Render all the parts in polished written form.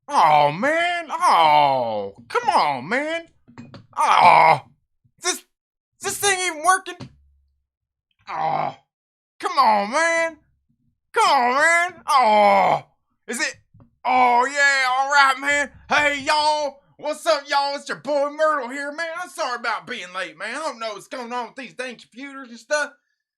Oh man! Oh, come on, man! Oh, this this thing even working? Oh, come on, man! Come on, man! Oh, is it? Oh yeah, all right, man. Hey y'all, what's up, y'all? It's your boy Myrtle here, man. I'm sorry about being late, man. I don't know what's going on with these dang computers and stuff.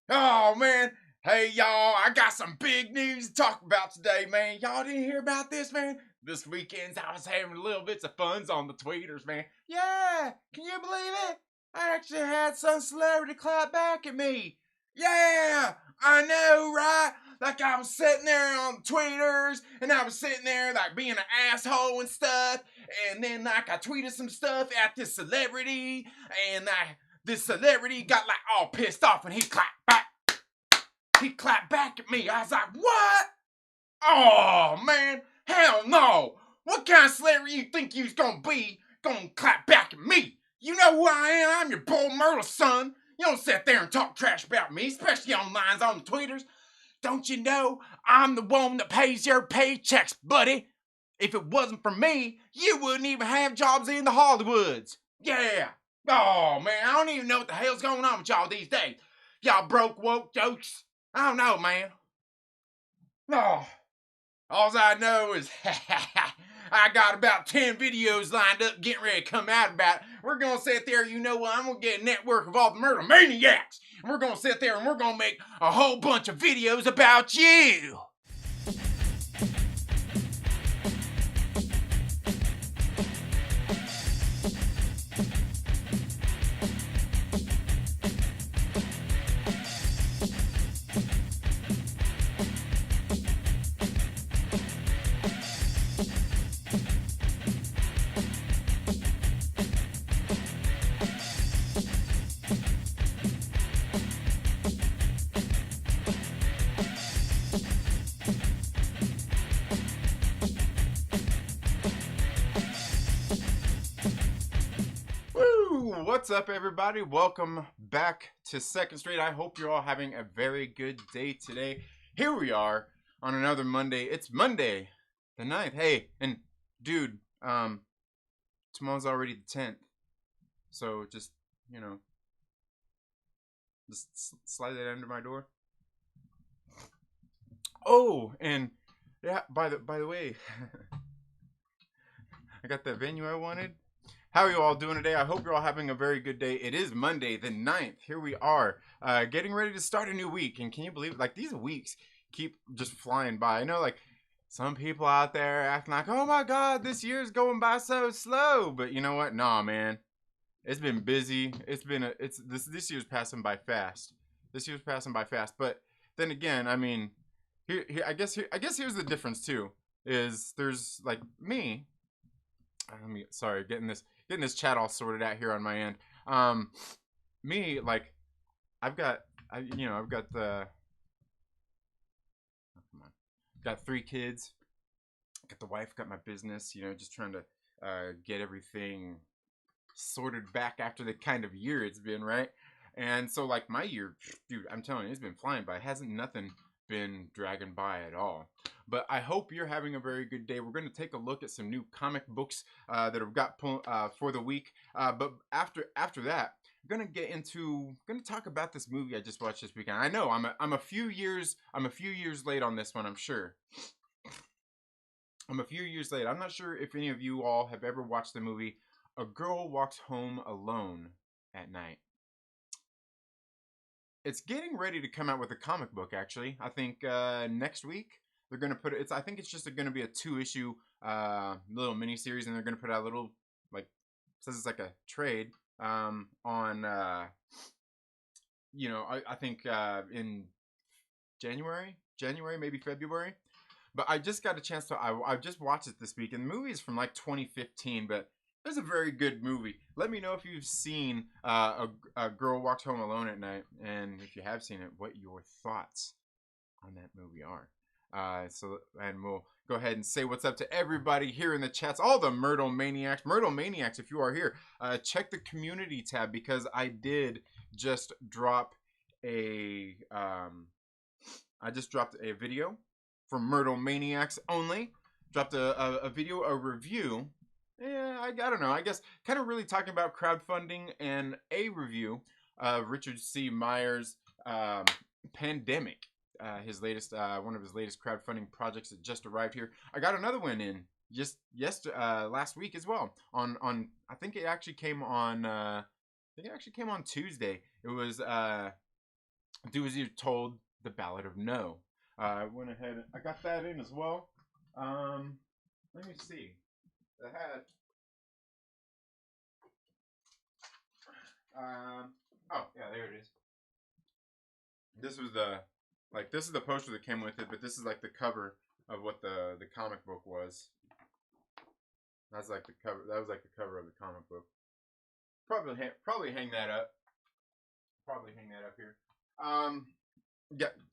Oh man. Hey y'all, I got some big news to talk about today, man. Y'all didn't hear about this, man? This weekend I was having little bits of funs on the tweeters, man. Yeah, can you believe it? I actually had some celebrity clap back at me. Yeah, I know, right? Like I was sitting there on tweeters, and I was sitting there like being an asshole and stuff, and then like I tweeted some stuff at this celebrity, and this celebrity got like all pissed off, and he clapped back. He clapped back at me. I was like, what? Oh, man. Hell no. What kind of celebrity you think you's gonna be gonna clap back at me? You know who I am? I'm your boy Myrtle, son. You don't sit there and talk trash about me, especially on lines on the tweeters. Don't you know I'm the one that pays your paychecks, buddy? If it wasn't for me, you wouldn't even have jobs in the Hollywoods. Yeah. Oh, man, I don't even know what the hell's going on with y'all these days. Y'all broke woke jokes. I don't know, man. Oh, all I know is I got about 10 videos lined up getting ready to come out about it. We're going to sit there, you know what, I'm going to get a network of all the murder maniacs. And we're going to sit there and we're going to make a whole bunch of videos about you. What's up, everybody? Welcome back to Second Street. I hope you're all having a very good day today. Here we are on another Monday. It's Monday the 9th. Hey, and dude, tomorrow's already the 10th. So just, you know, just slide that under my door. Oh, and yeah, by the way, I got the venue I wanted. How are you all doing today? I hope you're all having a very good day. It is Monday the 9th. Here we are, getting ready to start a new week. And can you believe it? Like, these weeks keep just flying by. I know, like, some people out there acting like, oh my God, this year's going by so slow. But you know what? Nah, man. It's been busy. This year's passing by fast. This year's passing by fast. But then again, I mean, I guess here's the difference too. Is there's like me. Sorry, getting this chat all sorted out here on my end. Me, like, I've got the oh, come on, got 3 kids, got the wife, got my business, just trying to get everything sorted back after the kind of year it's been, right? And so, like, my year, dude, I'm telling you, it's been flying by. Hasn't nothing been dragging by at all. But I hope you're having a very good day. We're going to take a look at some new comic books that have got for the week. But after that, I'm going to talk about this movie I just watched this weekend. I know I'm a few years late on this one. I'm sure. I'm a few years late. I'm not sure if any of you all have ever watched the movie A Girl Walks Home Alone at Night. It's getting ready to come out with a comic book. Actually, I think next week. They're gonna put it. I think it's just gonna be a 2-issue little mini series, and they're gonna put out a little, like, says it's like a trade on I think in January, maybe February. But I just got a chance to. I just watched it this week, and the movie is from like 2015, but it's a very good movie. Let me know if you've seen a Girl Walks Home Alone at Night, and if you have seen it, what your thoughts on that movie are. And we'll go ahead and say what's up to everybody here in the chats, all the Myrtle Maniacs. If you are here, check the community tab, because I did just drop a video for Myrtle Maniacs only. dropped a video, a review. Yeah, I don't know. I guess kind of really talking about crowdfunding and a review of Richard C. Meyer's Pandemic. His latest, one of his latest crowdfunding projects that just arrived here. I got another one in just last week as well. On I think it actually came on. I think it actually came on Tuesday. It was Do As You're Told, The Ballad of No. I went ahead. I got that in as well. Let me see. I had. Oh yeah, there it is. This was this is the poster that came with it, but this is like the cover of what the comic book was. That's like the cover. That was like the cover of the comic book. Probably hang that up. Probably hang that up here.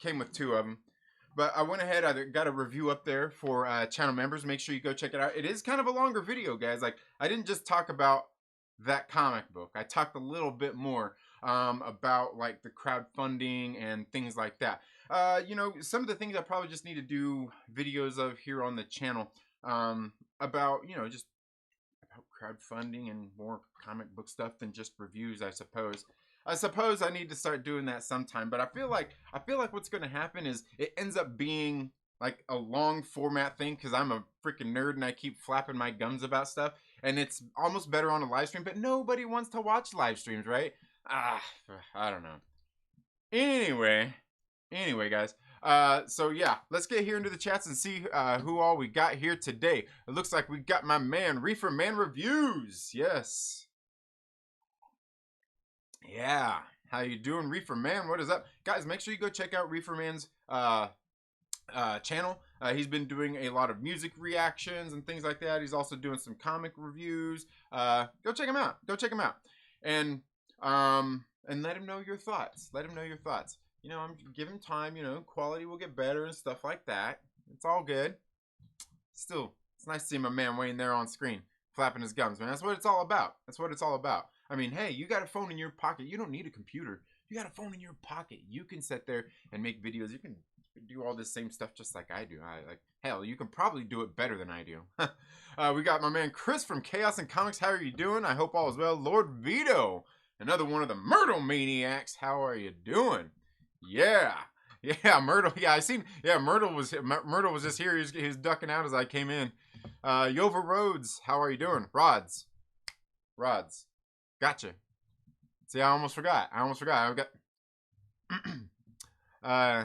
Came with 2 of them. But I went ahead, I got a review up there for channel members. Make sure you go check it out. It is kind of a longer video, guys. Like, I didn't just talk about that comic book. I talked a little bit more about, like, the crowdfunding and things like that. You know, some of the things I probably just need to do videos of here on the channel about, you know, just about crowdfunding and more comic book stuff than just reviews, I suppose. I need to start doing that sometime, but I feel like what's going to happen is it ends up being like a long format thing because I'm a freaking nerd and I keep flapping my gums about stuff, and it's almost better on a live stream, but nobody wants to watch live streams, right? I don't know. Anyway, guys. So yeah, let's get here into the chats and see who all we got here today. It looks like we got my man ReeferMan Reviews. Yes. Yeah, how you doing, ReeferMan? What is up, guys? Make sure you go check out ReeferMan's channel. He's been doing a lot of music reactions and things like that. He's also doing some comic reviews. Go check him out. And let him know your thoughts. You know, give him time. You know, quality will get better and stuff like that. It's all good. Still, it's nice to see my man Wayne there on screen, flapping his gums, man. That's what it's all about. I mean, hey, you got a phone in your pocket. You don't need a computer. You got a phone in your pocket. You can sit there and make videos. You can do all this same stuff just like I do. Hell, you can probably do it better than I do. We got my man Chris from Chaos and Comics. How are you doing? I hope all is well. Lord Veedo, another one of the Myrtle Maniacs. How are you doing? Yeah, Myrtle. Yeah, I seen. Yeah, Myrtle was just here. He was ducking out as I came in. Yova Rodz, how are you doing? Rodz. Gotcha. See, I almost forgot. I got.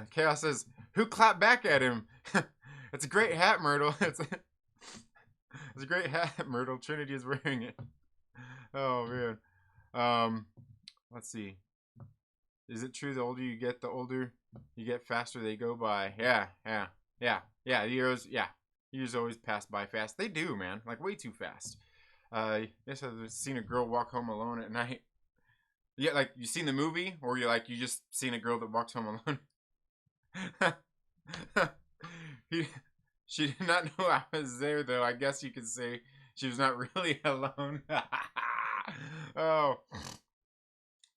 Chaos says, "Who clapped back at him?" It's a great hat, Myrtle. It's a great hat, Myrtle. Trinity is wearing it. Oh man. Let's see. Is it true the older you get, the older you get, faster they go by? Yeah. Years always pass by fast. They do, man. Like, way too fast. Yes, I've seen a girl walk home alone at night. Yeah, like, you seen the movie? Or you just seen a girl that walks home alone? She did not know I was there, though. I guess you could say she was not really alone. Oh.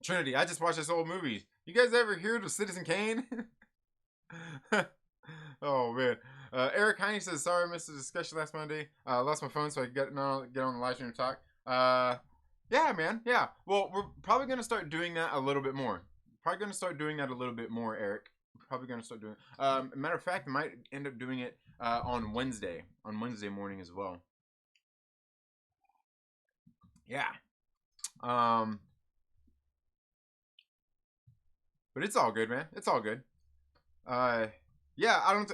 Trinity, I just watched this old movie. You guys ever hear of Citizen Kane? Oh, man. Eric Heine says, sorry I missed the discussion last Monday. Lost my phone so I could get on the live stream and talk. Yeah, man. Yeah. Well, we're probably going to start doing that a little bit more. Eric. Probably going to start doing it. Matter of fact, I might end up doing it on Wednesday morning as well. Yeah. But it's all good, man. It's all good. Yeah, I don't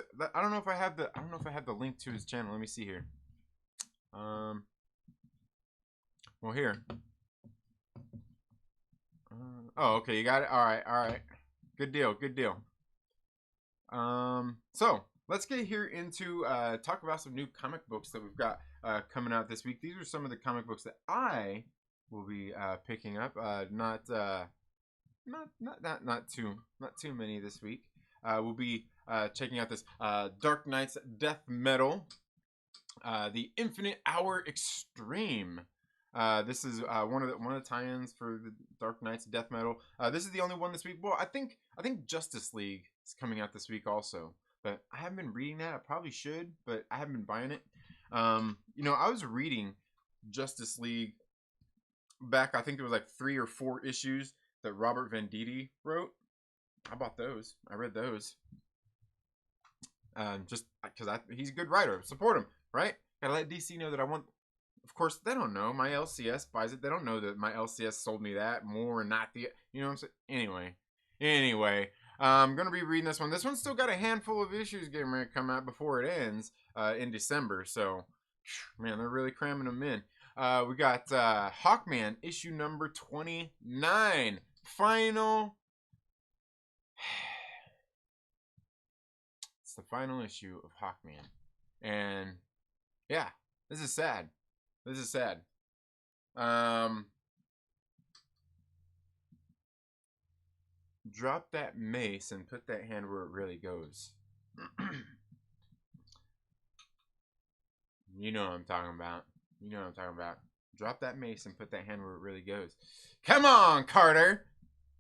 know if I have the link to his channel. Let me see here. Well, here. Oh, okay, you got it. All right. Good deal. So let's get here into talk about some new comic books that we've got coming out this week. These are some of the comic books that I will be picking up. Not too many this week. We'll be checking out this Dark Knight's Death Metal, the Infinite Hour Extreme. This is one of the tie-ins for the Dark Knight's Death Metal. This is the only one this week. Well, I think Justice League is coming out this week also, but I haven't been reading that. I probably should, but I haven't been buying it. You know, I was reading Justice League back, I think there was like 3 or 4 issues that Robert Venditti wrote. I bought those. I read those. Just because he's a good writer. Support him, right? Gotta let DC know that I want. Of course, they don't know. My LCS buys it. They don't know that my LCS sold me that more and not the. You know what I'm saying? Anyway, I'm gonna be reading this one. This one's still got a handful of issues getting ready to come out before it ends in December. So, man, they're really cramming them in. We got Hawkman issue number 29. Final. It's the final issue of Hawkman. And yeah, this is sad. This is sad. Drop that mace and put that hand where it really goes. You know what I'm talking about. You know what I'm talking about. Drop that mace and put that hand where it really goes. Come on, Carter.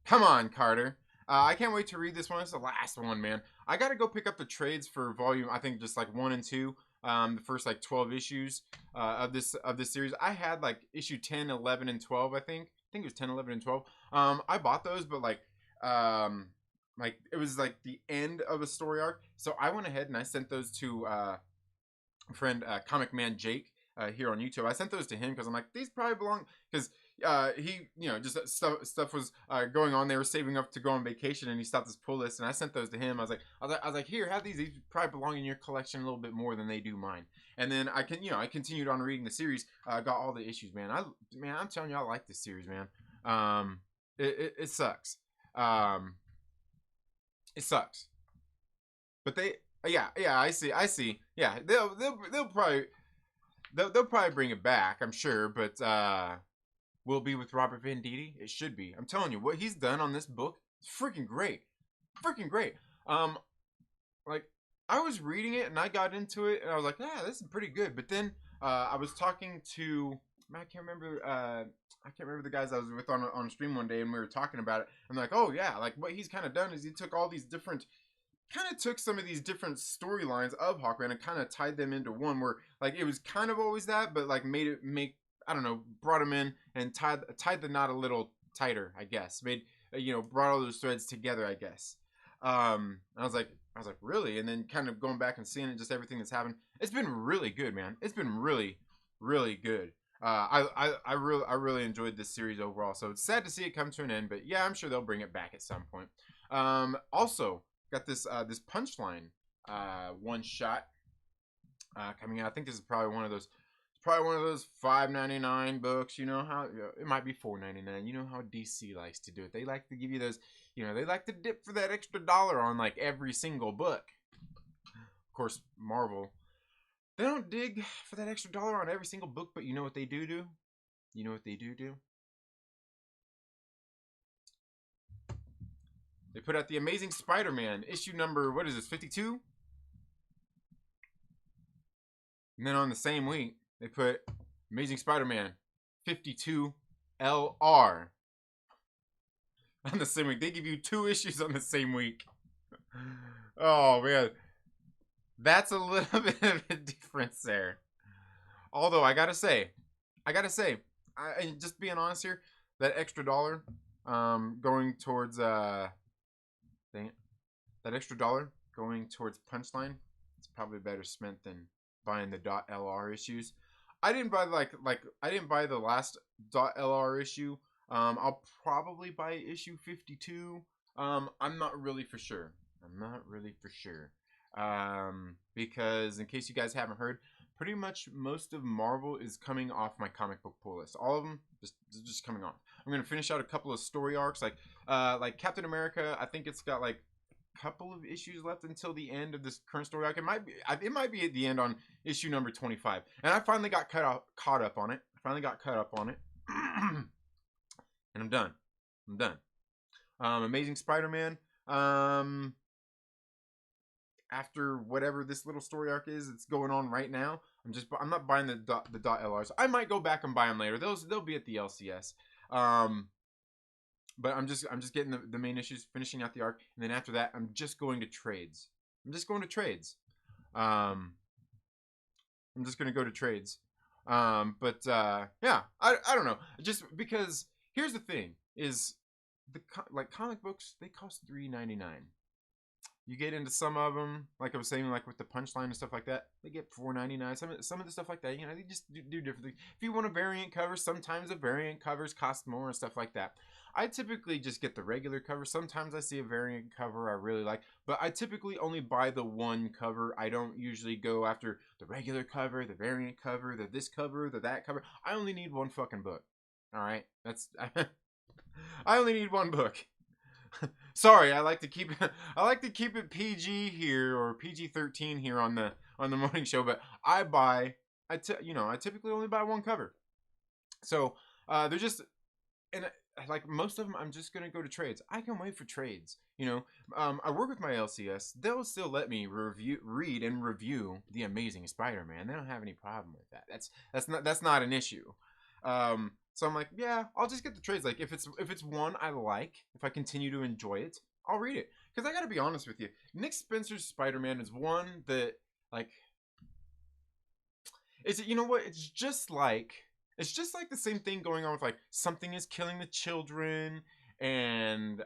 Come on, Carter. I can't wait to read this one. It's the last one, man. I got to go pick up the trades for volume, I think just like 1 and 2. The first like 12 issues of this series. I had like issue 10, 11, and 12, I think. I think it was 10, 11, and 12. I bought those, but like it was like the end of a story arc. So I went ahead and I sent those to friend Comic Man Jake here on YouTube. I sent those to him because I'm like, these probably belong, because he, you know, just stuff was going on. They were saving up to go on vacation, and he stopped this pull list, and I sent those to him. I was like, here, have these. These probably belong in your collection a little bit more than they do mine. And then I continued on reading the series. Got all the issues, man. I'm telling you, I like this series, man. It sucks. It sucks. But they, yeah, I see. Yeah, they'll probably bring it back, I'm sure, but will it be with Robert Venditti? It should be. I'm telling you, what he's done on this book is freaking great. Freaking great. Like, I was reading it and I got into it and I was like, yeah, this is pretty good. But then I was talking to, I can't remember the guys I was with on stream one day, and we were talking about it. I'm like, oh yeah, like what he's kind of done is he took all these different, took some of these different storylines of Hawkman and kind of tied them into one, where like it was kind of always that, but like I don't know, brought them in and tied the knot a little tighter, I guess. Brought all those threads together, I guess. I was like, really? And then kind of going back and seeing it, just everything that's happened. It's been really good, man. It's been really, really good. I really enjoyed this series overall. So it's sad to see it come to an end, but yeah, I'm sure they'll bring it back at some point. Also got this Punchline one shot coming out. I think this is probably one of those $5.99 books. You know how it might be $4.99. You know how DC likes to do it. They like to give you those. They like to dip for that extra dollar on like every single book. Of course, Marvel, they don't dig for that extra dollar on every single book, but you know what they do? You know what they do? They put out the Amazing Spider-Man issue number, what is this, 52? And then on the same week, they put Amazing Spider-Man 52 LR. On the same week. They give you 2 issues on the same week. Oh, man. That's a little bit of a difference there. Although, I gotta say, just being honest here, that extra dollar going towards, that extra dollar going towards Punchline, it's probably better spent than buying the .LR issues. I didn't buy I didn't buy the last .LR issue. I'll probably buy issue 52. I'm not really for sure. Because in case you guys haven't heard, pretty much most of Marvel is coming off my comic book pull list. All of them just coming off. I'm gonna finish out a couple of story arcs, like Captain America. I think it's got like a couple of issues left until the end of this current story arc. It might be at the end on issue number 25. And I finally got caught up on it. And I'm done. Amazing Spider-Man. After whatever this little story arc is, it's going on right now. I'm not buying the .LRs. I might go back and buy them later. They'll be at the LCS. But I'm just getting the main issues, finishing out the arc, and then after that, I'm just going to trades. I'm just going to trades. I'm just gonna go to trades. Yeah, I don't know. Just because here's the thing is like comic books, they cost $3.99. You get into some of them, like I was saying, like with the punchline and stuff like that, they get $4.99. Some of the stuff like that, you know, they just do different things. If you want a variant cover, sometimes the variant covers cost more and stuff like that. I typically just get the regular cover. Sometimes I see a variant cover I really like, but I typically only buy the one cover. I don't usually go after the regular cover, the variant cover, the this cover, the that cover. I only need one fucking book. All right, that's I only need one book. Sorry, I like to keep it PG here, or PG-13 here on the morning show, but I typically only buy one cover. So they're just, and like most of them, I'm just gonna go to trades. I can wait for trades. You know, I work with my LCS. They'll still let me read and review the Amazing Spider-Man. They don't have any problem with that. That's not an issue. So I'm like, yeah, I'll just get the trades. Like if it's one I like, if I continue to enjoy it, I'll read it. Because I gotta be honest with you, Nick Spencer's Spider-Man is one that, like, you know what? It's just like the same thing going on with like Something is Killing the Children and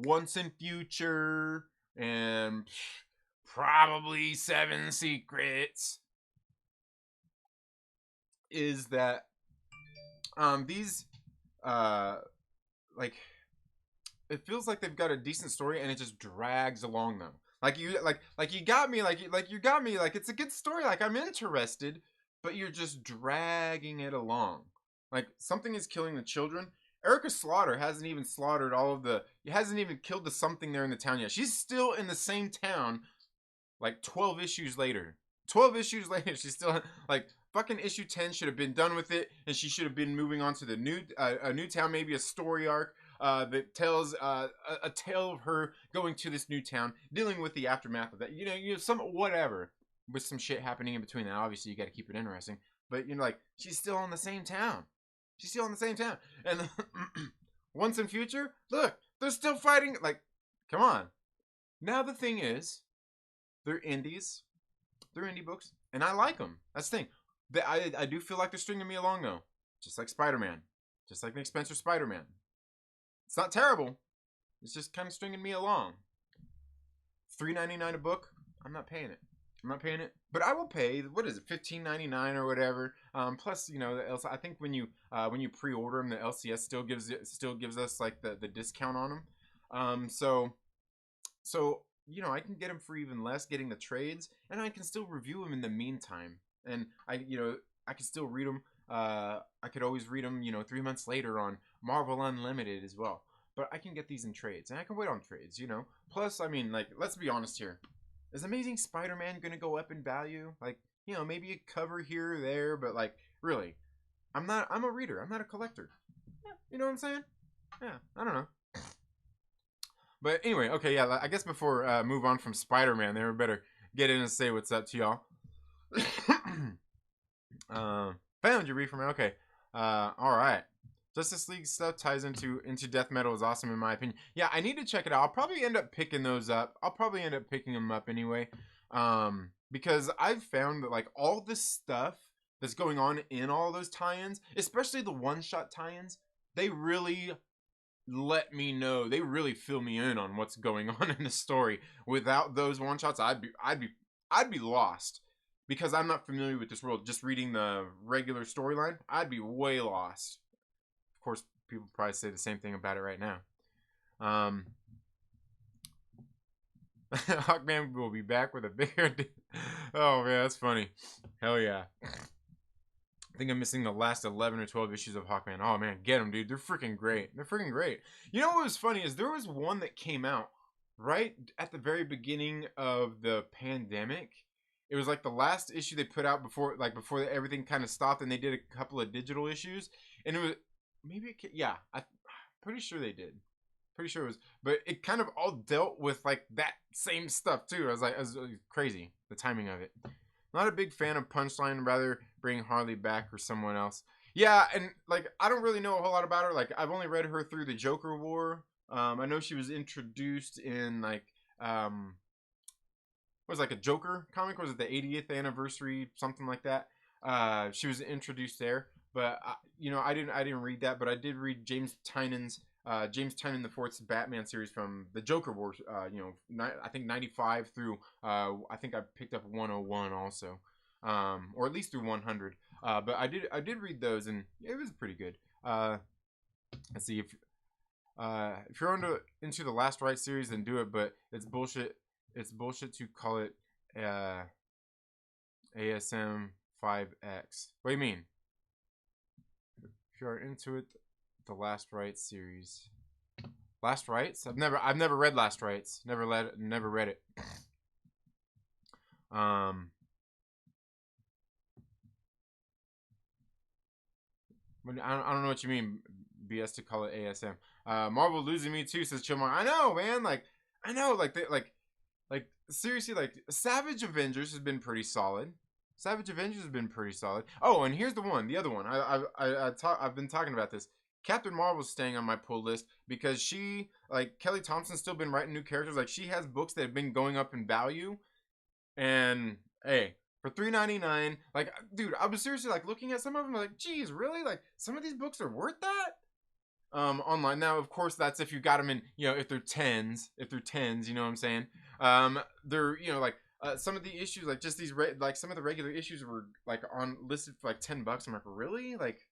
Once and Future and probably Seven Secrets. Is that these like, it feels like they've got a decent story and it just drags along though. Like you got me, like it's a good story, like I'm interested, but you're just dragging it along. Like Something is Killing the Children. Erica Slaughter hasn't even killed the something there in the town yet. She's still in the same town like 12 issues later. 12 issues later, she's still like, fucking issue 10 should have been done with it, and she should have been moving on to the new town, maybe a story arc that tells a tale of her going to this new town, dealing with the aftermath of that. You know, some whatever, with some shit happening in between that. Obviously, you got to keep it interesting, but you know, like she's still in the same town. She's still in the same town, and Once in Future, look, they're still fighting. Like, come on. Now the thing is, they're indies. They're indie books, and I like them. That's the thing. I do feel like they're stringing me along though, just like Spider-Man, just like Nick Spencer's Spider-Man. It's not terrible. It's just kind of stringing me along. $3.99 a book. I'm not paying it. But I will pay. What is it? $15.99 or whatever. Plus, you know, I think when you pre-order them, the LCS still gives us like the discount on them. So you know, I can get them for even less, getting the trades, and I can still review them in the meantime. And I can still read them. I could always read them, 3 months later on Marvel Unlimited as well. But I can get these in trades, and I can wait on trades, Plus, I mean, like, let's be honest here. Is Amazing Spider-Man gonna go up in value? Like, maybe a cover here or there, but like, really, I'm a reader. I'm not a collector. Yeah, you know what I'm saying? Yeah, I don't know. But anyway, okay, yeah, I guess before move on from Spider-Man, there, we better get in and say what's up to y'all. Found you, ReeferMan. Okay. All right. Justice League stuff ties into Death Metal is awesome in my opinion. Yeah, I need to check it out. I'll probably end up picking those up. I'll probably end up picking them up anyway. Because I've found that like all this stuff that's going on in all those tie-ins, especially the one-shot tie-ins, they really let me know. They really fill me in on what's going on in the story. Without those one-shots, I'd be lost. Because I'm not familiar with this world. Just reading the regular storyline, I'd be way lost. Of course, people probably say the same thing about it right now. Hawkman will be back with a bigger... Oh, man, that's funny. Hell yeah. I think I'm missing the last 11 or 12 issues of Hawkman. Oh, man, get them, dude. They're freaking great. You know what was funny is there was one that came out right at the very beginning of the pandemic. It was like the last issue they put out before everything kind of stopped, and they did a couple of digital issues. And it was I'm pretty sure they did. Pretty sure it was, but it kind of all dealt with like that same stuff too. It was crazy, the timing of it. Not a big fan of Punchline. Rather bring Harley back or someone else. Yeah, and like I don't really know a whole lot about her. Like I've only read her through the Joker War. I know she was introduced in like was like a Joker comic. Was it the 80th anniversary, something like that? She was introduced there, but you know, I didn't read that, but I did read James Tynion's James Tynion the Fourth's Batman series from the Joker Wars. You know, I think 95 through I think I picked up 101 also, or at least through 100. But I did read those, and it was pretty good. Let's see, if you're into the Last Right series, then do it. But it's bullshit. It's bullshit to call it ASM 5X. What do you mean? If you're into it, the Last Rites series. Last Rites? I've never read Last Rites. Never read it. I don't know what you mean, BS, to call it ASM. Marvel losing me too, says Chillmar. I know, man. I know. Like seriously, like Savage Avengers has been pretty solid. Oh, and here's the other one. I've been talking about this. Captain Marvel's staying on my pull list because she, like, Kelly Thompson's still been writing new characters. Like, she has books that have been going up in value. And, hey, for $3.99, like, dude, I was seriously, like, looking at some of them, like, geez, really? Like, some of these books are worth that? Online. Now, of course, that's if you got them in, you know, if they're tens, you know what I'm saying? They're, you know, like, some of the issues, like, just these, like, some of the regular issues were, like, listed for, like, $10. I'm like, really? Like,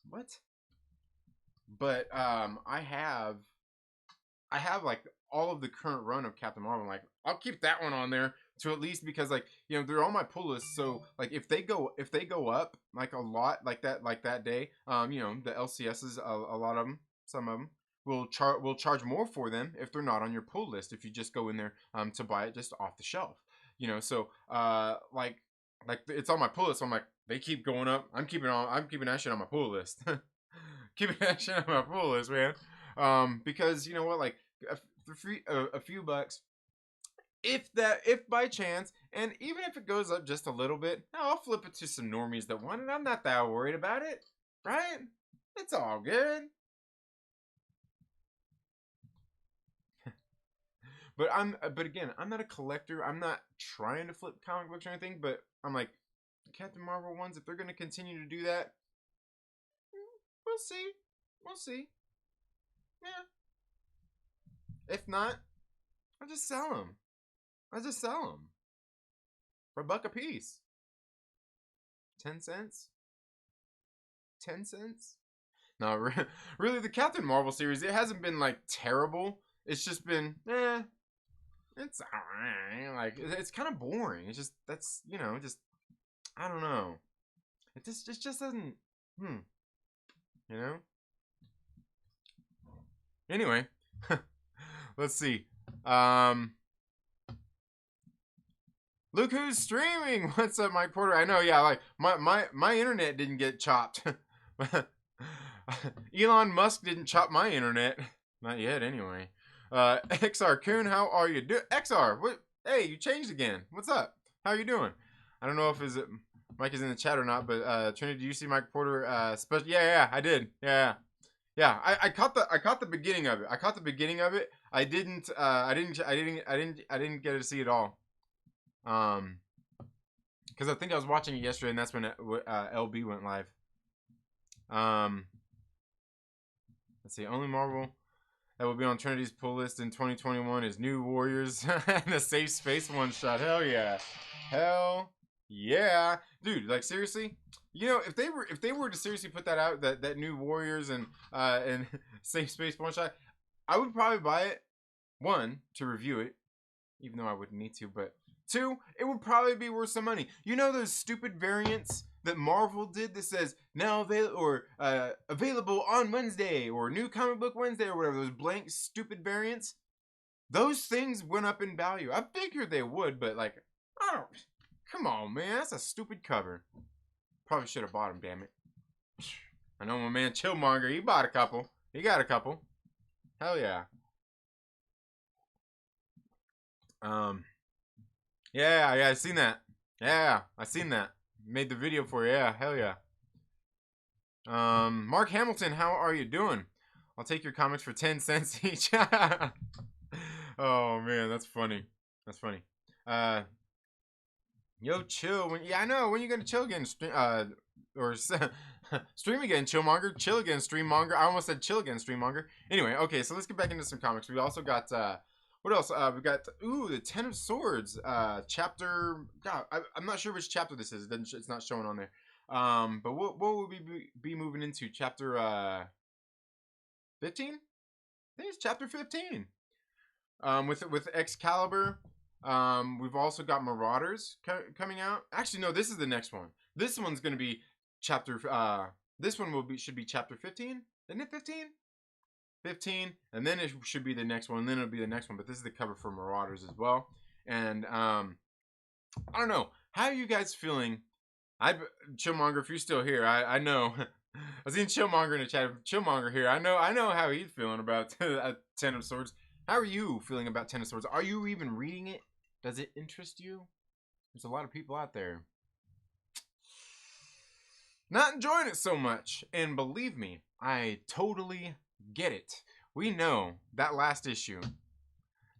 what? But I have like all of the current run of Captain Marvel. I'm like, I'll keep that one on there to at least, because, like, you know, they're on my pull list. So, like, if they go up like a lot, like that day, you know, the LCSs, a lot of them, some of them will charge more for them if they're not on your pull list. If you just go in there to buy it just off the shelf, you know. So like it's on my pull list. So I'm like, they keep going up. I'm keeping that shit on my pull list. Keeping that shit on my pull list, man. Because you know what, like a few bucks, if by chance, and even if it goes up just a little bit, I'll flip it to some normies that want it. I'm not that worried about it, right? It's all good. But again, I'm not a collector. I'm not trying to flip comic books or anything. But I'm like, Captain Marvel ones, if they're gonna continue to do that, we'll see. Yeah. If not, I'll just sell them. For $1 a piece. 10 cents. 10 cents. No, really, the Captain Marvel series, it hasn't been like terrible. It's just been, it's alright. Like, it's kind of boring. It's just, that's, you know, just, I don't know. It just doesn't, you know? Anyway, let's see. Look who's streaming. What's up, Mike Porter? I know, yeah, like, my internet didn't get chopped. Elon Musk didn't chop my internet. Not yet, anyway. XR Coon, how are you doing? XR, what? Hey, you changed again. What's up? How you doing? I don't know if Mike is in the chat or not, but Trinity, do you see Mike Porter? Special? Yeah, I did. Yeah. I caught the beginning of it. I didn't get to see it all. Because I think I was watching it yesterday, and that's when LB went live. Let's see. Only Marvel that will be on Trinity's pull list in 2021 is New Warriors and the Safe Space one shot. Hell yeah, dude. Like, seriously, you know, if they were to seriously put that out, that New Warriors and Safe Space one shot, I would probably buy it. 1, to review it, even though I wouldn't need to, but 2, it would probably be worth some money. You know those stupid variants that Marvel did that says now available on Wednesday, or New Comic Book Wednesday, or whatever, those blank stupid variants? Those things went up in value. I figured they would, but like, oh, come on, man, that's a stupid cover. Probably should have bought them, damn it. I know my man Chillmonger, he bought a couple. He got a couple. Hell yeah. Yeah, I seen that. Yeah, I seen that. Made the video for you. Yeah, hell yeah. Mark Hamilton, how are you doing? I'll take your comics for 10 cents each. Oh man, that's funny. Yo, chill. Yeah, I know. When you gonna chill again? Or stream again, Chillmonger. Chill again, Streammonger. I almost said chill again, Streammonger. Anyway, okay, so let's get back into some comics. We also got what else? We got the Ten of Swords chapter. God, I'm not sure which chapter this is. It's not showing on there. But what will we be moving into? Chapter 15? I think it's chapter 15. With Excalibur. We've also got Marauders coming out. Actually, no, this is the next one. This one's gonna be chapter. This one should be chapter 15. Isn't it 15? 15, and then it should be the next one. And then it'll be the next one. But this is the cover for Marauders as well. And I don't know. How are you guys feeling? Chillmonger, if you're still here, I know. I seen Chillmonger in the chat. Chillmonger here. I know how he's feeling about Ten of Swords. How are you feeling about Ten of Swords? Are you even reading it? Does it interest you? There's a lot of people out there not enjoying it so much. And believe me, I totally get it. We know that last issue.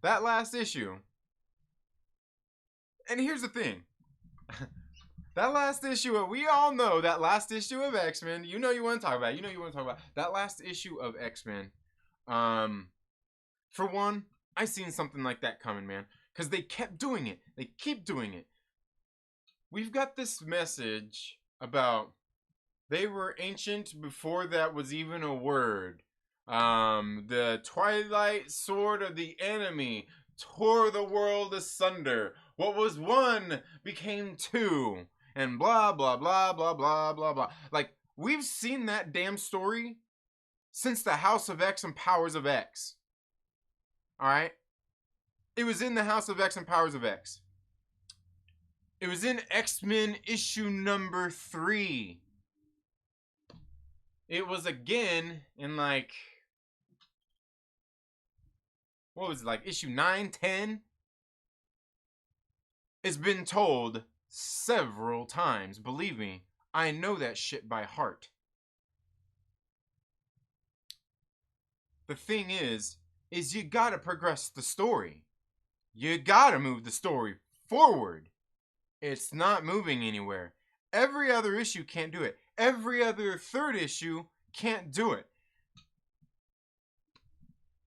That last issue. And here's the thing. That last issue, we all know that last issue of X-Men. You know you want to talk about it. You know you want to talk about that last issue of X-Men. For one, I seen something like that coming, man. Because they kept doing it. They keep doing it. We've got this message about they were ancient before that was even a word. The twilight sword of the enemy tore the world asunder. What was one became two. And blah, blah, blah, blah, blah, blah, blah. Like, we've seen that damn story since the House of X and Powers of X. Alright? It was in the House of X and Powers of X. It was in X-Men issue number 3. It was again in like... What was it, like issue 9, 10? It's been told several times. Believe me, I know that shit by heart. The thing is you gotta progress the story. You gotta move the story forward. It's not moving anywhere. Every other issue can't do it. Every other third issue can't do it.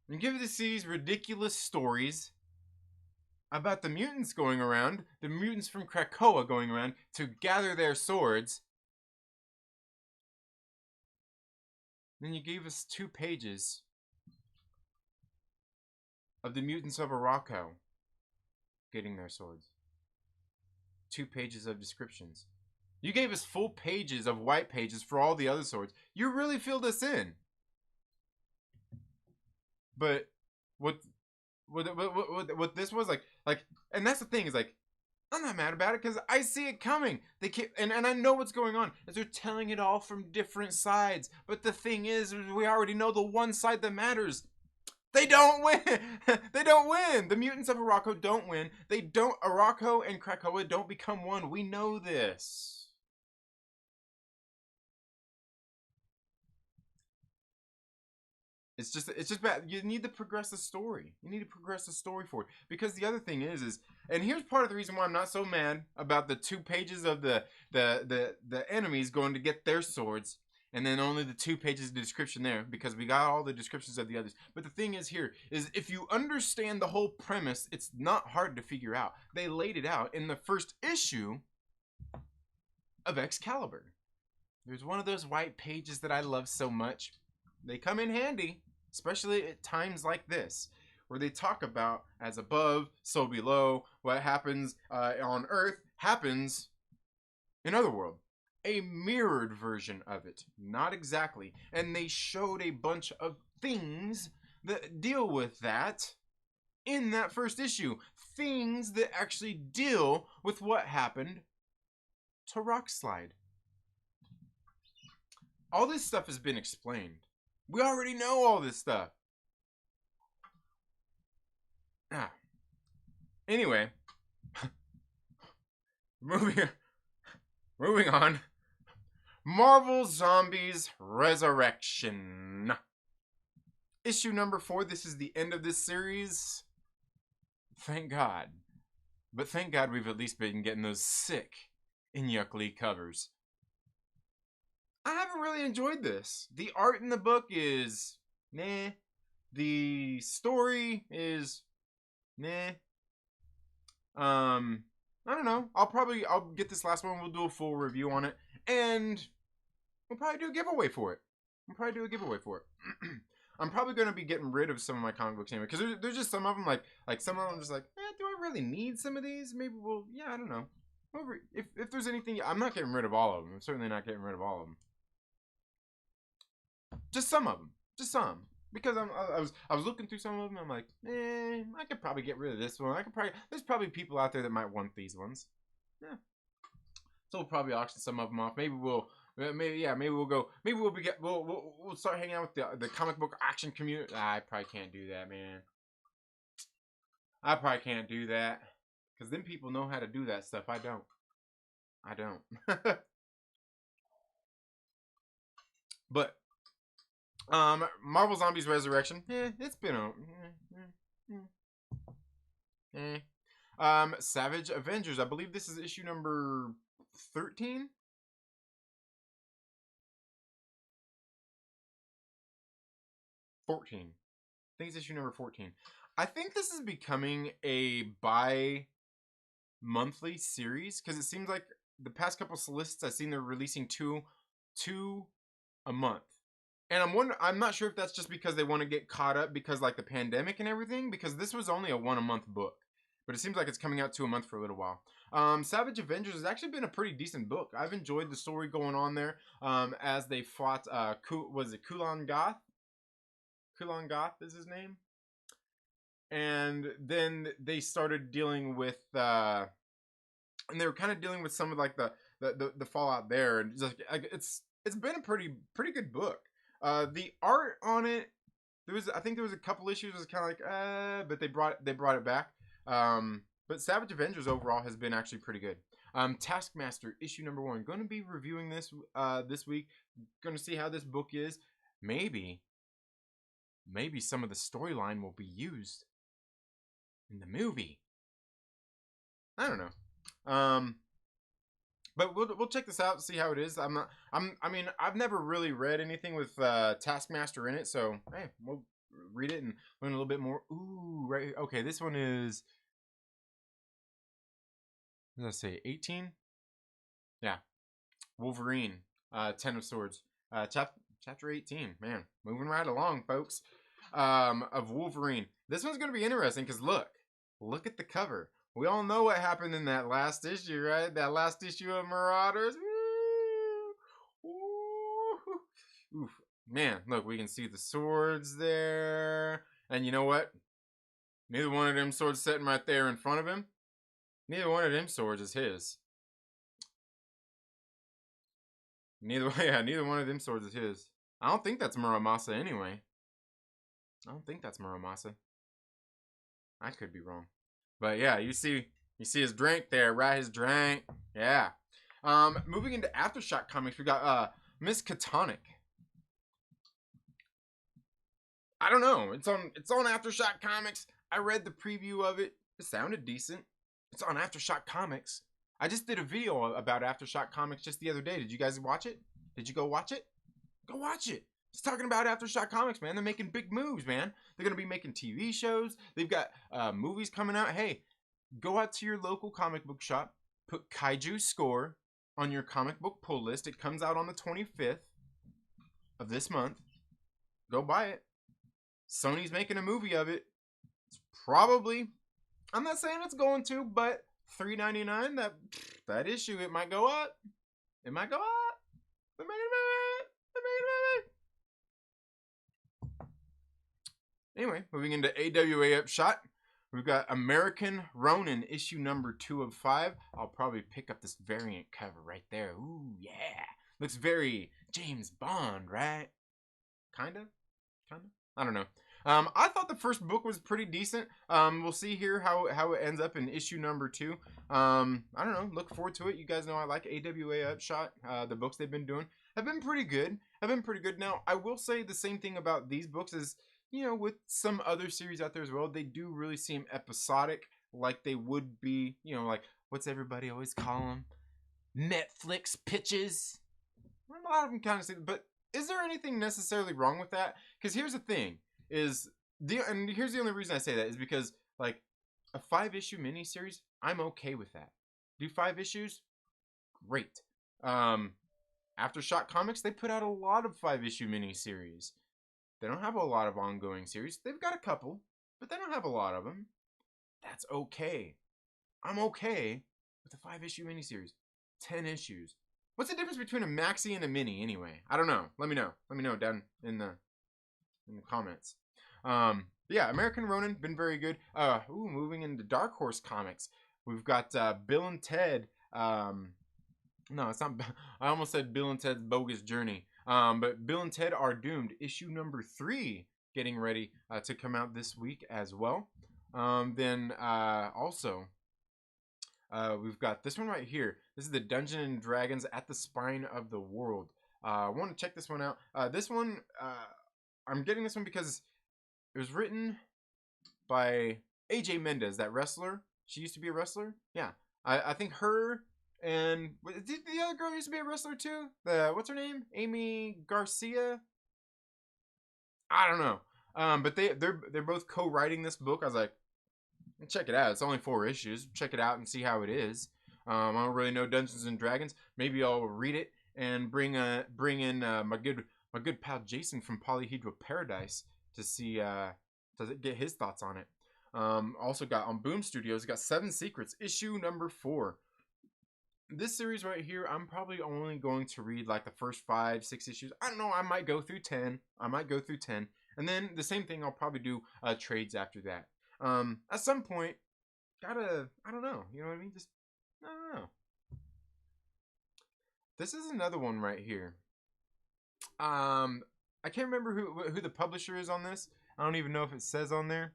And give us these ridiculous stories about the mutants going around, the mutants from Krakoa going around to gather their swords. Then you gave us 2 pages of the mutants of Arakko getting their swords. 2 pages of descriptions. You gave us full pages of white pages for all the other swords. You really filled us in. But what this was like, and that's the thing is like, I'm not mad about it because I see it coming. They keep, and I know what's going on. Is they're telling it all from different sides. But the thing is, we already know the one side that matters. They don't win. They don't win. The mutants of Arakko don't win. They don't. Arakko and Krakoa don't become one. We know this. It's just bad. You need to progress the story. You need to progress the story forward. Because the other thing is, and here's part of the reason why I'm not so mad about the 2 pages of the enemies going to get their swords, and then only the 2 pages of the description there, because we got all the descriptions of the others. But the thing is here, is if you understand the whole premise, it's not hard to figure out. They laid it out in the first issue of Excalibur. There's one of those white pages that I love so much. They come in handy. Especially at times like this, where they talk about as above, so below. What happens on Earth happens in Otherworld. A mirrored version of it. Not exactly. And they showed a bunch of things that deal with that in that first issue. Things that actually deal with what happened to Rockslide. All this stuff has been explained. We already know all this stuff. Anyway, moving on. Marvel Zombies Resurrection. Issue number 4. This is the end of this series. Thank God. But thank God we've at least been getting those sick Inyuk Lee covers. I haven't really enjoyed this. The art in the book is meh. The story is meh. I don't know. I'll get this last one. We'll do a full review on it, and we'll probably do a giveaway for it. I'm probably gonna be getting rid of some of my comic books anyway, because there's just some of them like some of them just like, do I really need some of these? Maybe I don't know. If there's anything, I'm not getting rid of all of them. I'm certainly not getting rid of all of them. Just some of them, just some. Because I was looking through some of them. I'm like, I could probably get rid of this one. There's probably people out there that might want these ones. Yeah. So we'll probably auction some of them off. Maybe we'll start hanging out with the comic book auction community. I probably can't do that, man. I probably can't do that. Because then people know how to do that stuff. I don't. But Marvel Zombies Resurrection. It's been Savage Avengers. I believe this is issue number 13. 14. I think it's issue number 14. I think this is becoming a bi-monthly series, because it seems like the past couple solicits I've seen they're releasing two a month. And I'm not sure if that's just because they want to get caught up because like the pandemic and everything, because this was only a 1-a-month book. But it seems like it's coming out 2 a month for a little while. Savage Avengers has actually been a pretty decent book. I've enjoyed the story going on there as they fought, was it Kulan Gath? Kulan Gath is his name. And then they started dealing with, and they were kind of dealing with some of like the fallout there. And just, it's been a pretty good book. The art on it, I think there was a couple issues was kind of like, but they brought it back. But Savage Avengers overall has been actually pretty good. Taskmaster issue number 1. Going to be reviewing this this week. Going to see how this book is. Maybe some of the storyline will be used in the movie. I don't know. But we'll check this out and see how it is. I mean, I've never really read anything with Taskmaster in it, so hey, we'll read it and learn a little bit more. Ooh, right. Okay, this one is, what did I say, 18? Yeah. Wolverine, 10 of Swords. Chapter 18. Man, moving right along, folks. Of Wolverine. This one's going to be interesting because look at the cover. We all know what happened in that last issue, right? That last issue of Marauders. Oof. Man, look, we can see the swords there. And you know what? Neither one of them swords sitting right there in front of him. Neither one of them swords is his. Neither one of them swords is his. I don't think that's Muramasa anyway. I could be wrong. But yeah, you see his drink there, right? His drink. Yeah. Moving into Aftershock Comics, we got Miss Catonic. I don't know. It's on Aftershock Comics. I read the preview of it. It sounded decent. It's on Aftershock Comics. I just did a video about Aftershock Comics just the other day. Did you guys watch it? Did you go watch it? Go watch it. It's talking about Aftershock Comics, man. They're making big moves, man. They're going to be making TV shows. They've got movies coming out. Hey, go out to your local comic book shop. Put Kaiju Score on your comic book pull list. It comes out on the 25th of this month. Go buy it. Sony's making a movie of it. It's probably, I'm not saying it's going to, but $3.99, that issue, it might go up. It might go up. Anyway, moving into AWA Upshot, we've got American Ronin, issue number 2 of 5. I'll probably pick up this variant cover right there. Ooh, yeah. Looks very James Bond, right? Kinda? I don't know. I thought the first book was pretty decent. We'll see here how it ends up in issue number 2. I don't know. Look forward to it. You guys know I like AWA Upshot. The books they've been doing have been pretty good. Now, I will say the same thing about these books is, you know, with some other series out there as well, they do really seem episodic. like they would be, you know, like what's everybody always call them? Netflix pitches. A lot of them kind of say, but is there anything necessarily wrong with that? Because here's the thing: and here's the only reason I say that is because like a 5-issue miniseries, I'm okay with that. Do 5 issues? Great. Aftershock Comics, they put out a lot of 5-issue miniseries. They don't have a lot of ongoing series. They've got a couple, but they don't have a lot of them. That's okay. I'm okay with a 5-issue miniseries. 10 issues. What's the difference between a maxi and a mini anyway? I don't know. Let me know. Let me know down in the comments. Yeah, American Ronin, been very good. Moving into Dark Horse Comics. We've got Bill and Ted. No, it's not. I almost said Bill and Ted's Bogus Journey. But Bill and Ted Are Doomed, issue number 3, getting ready to come out this week as well. Then also, we've got this one right here. This is the Dungeons and Dragons at the Spine of the World. I want to check this one out. This one, I'm getting this one because it was written by AJ Mendez, that wrestler. She used to be a wrestler. Yeah, I think her. And did the other girl used to be a wrestler too? What's her name? Amy Garcia? I don't know. But they're both co-writing this book. I was like, check it out. It's only 4 issues. Check it out and see how it is. I don't really know Dungeons and Dragons. Maybe I'll read it and bring in my good pal Jason from Polyhedral Paradise to see to get his thoughts on it. Also got on Boom Studios. Got 7 Secrets, issue number 4. This series right here, I'm probably only going to read like the first 5-6 issues. I don't know. I might go through 10. And then the same thing. I'll probably do trades after that. At some point, I don't know. You know what I mean? I don't know. This is another one right here. I can't remember who the publisher is on this. I don't even know if it says on there.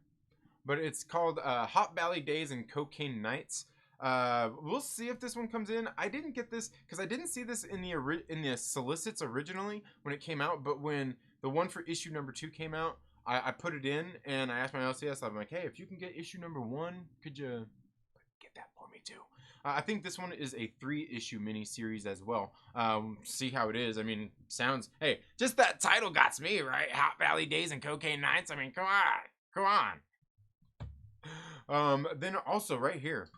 But it's called Hot Valley Days and Cocaine Nights. We'll see if this one comes in. I didn't get this because I didn't see this in the solicits originally when it came out, but when the one for issue number 2 came out, I put it in and I asked my LCS. I'm like, hey, if you can get issue number 1, could you get that for me too? I think this one is a 3-issue mini-series as well. See how it is. I mean, hey, just that title got me, right? Hot Valley Days and Cocaine Nights. I mean, come on. Then also right here,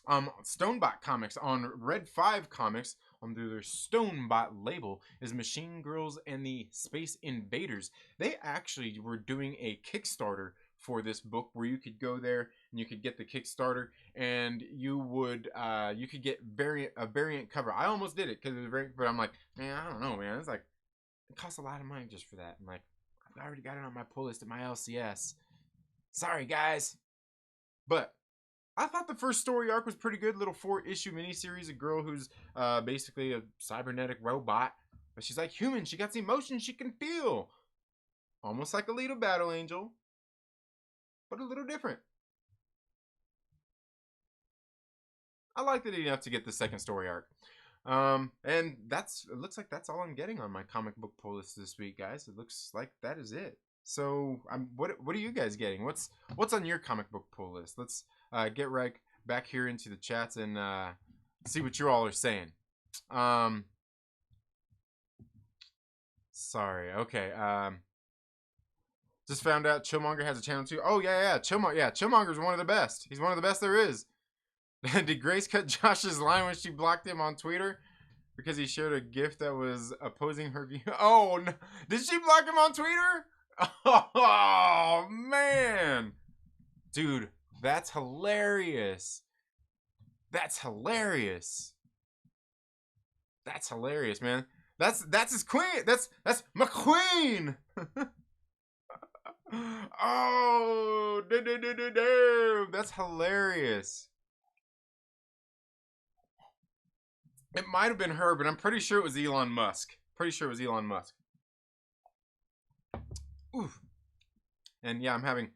Stonebot Comics on Red 5 Comics under their Stonebot label is Machine Girls and the Space Invaders. They actually were doing a Kickstarter for this book where you could go there and you could get the Kickstarter and you could get a variant cover. I almost did it because it was very, but I'm like, man, I don't know, man. It's like it costs a lot of money just for that. I'm like, I've already got it on my pull list at my LCS. Sorry, guys, but I thought the first story arc was pretty good. Little 4-issue miniseries. A girl who's basically a cybernetic robot. But she's like human. She got emotions she can feel. Almost like a little battle angel. But a little different. I liked it enough to get the second story arc. And it looks like that's all I'm getting on my comic book pull list this week, guys. It looks like that is it. So what are you guys getting? What's on your comic book pull list? Let's get right back here into the chats and see what you all are saying. Sorry. Okay. Just found out Chillmonger has a channel too. Oh yeah. Chillmonger's one of the best. He's one of the best there is. Did Grace cut Josh's line when she blocked him on Twitter because he shared a GIF that was opposing her view? Oh no! Did she block him on Twitter? Oh man, dude. That's hilarious. That's hilarious, man. That's his queen. That's my queen. Oh, damn. That's hilarious. It might have been her, but I'm pretty sure it was Elon Musk. Oof. And yeah, I'm having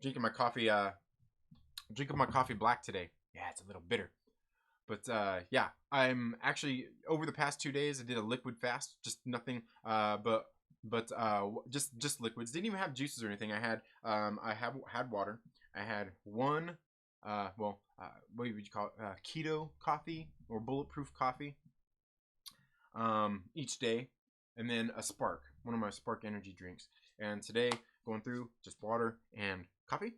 drinking my coffee black today. Yeah, it's a little bitter. But yeah, I'm actually over the past 2 days I did a liquid fast, just nothing but just liquids. Didn't even have juices or anything. I had water. I had one what would you call it? Keto coffee or bulletproof coffee each day, and then a Spark, one of my Spark energy drinks. And today, going through just water and coffee.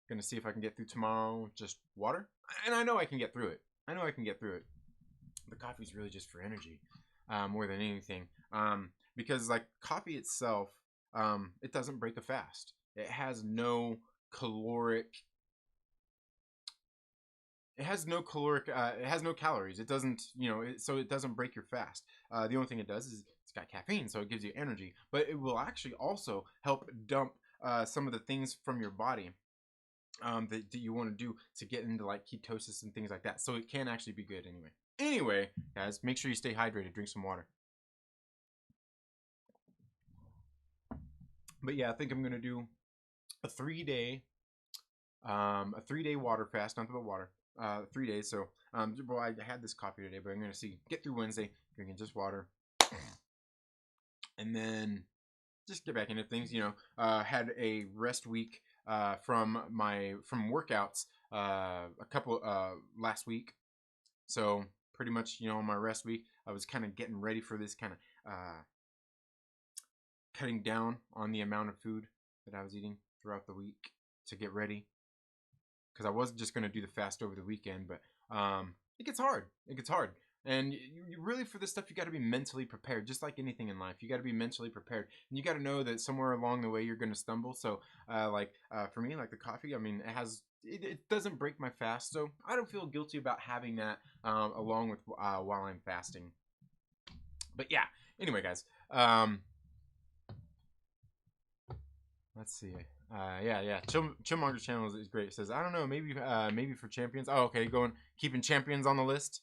Gonna see if I can get through tomorrow just water, and I know I can get through it. The coffee's really just for energy, more than anything. Because like coffee itself, it doesn't break a fast. It has no caloric. It has no calories. It doesn't, so it doesn't break your fast. The only thing it does is it's got caffeine, so it gives you energy. But it will actually also help dump some of the things from your body that you want to do to get into like ketosis and things like that. So it can actually be good anyway. Anyway, guys, make sure you stay hydrated. Drink some water. But yeah, I think I'm gonna do a 3-day water fast, nothing but water. 3 days. So well, I had this coffee today, but I'm gonna get through Wednesday drinking just water, and then just get back into things. Had a rest week from workouts a couple last week. So pretty much, on my rest week, I was kind of getting ready for this kind of cutting down on the amount of food that I was eating throughout the week to get ready. Because I wasn't just going to do the fast over the weekend, but it gets hard. And you really, for this stuff, you got to be mentally prepared, just like anything in life. You got to be mentally prepared, and you got to know that somewhere along the way you're going to stumble. So, for me, like the coffee, I mean, it doesn't break my fast, so I don't feel guilty about having that along with while I'm fasting. But yeah, anyway, guys, let's see. Chillmonger's channel is great. It says, I don't know, maybe for champions. Oh, okay, keeping champions on the list.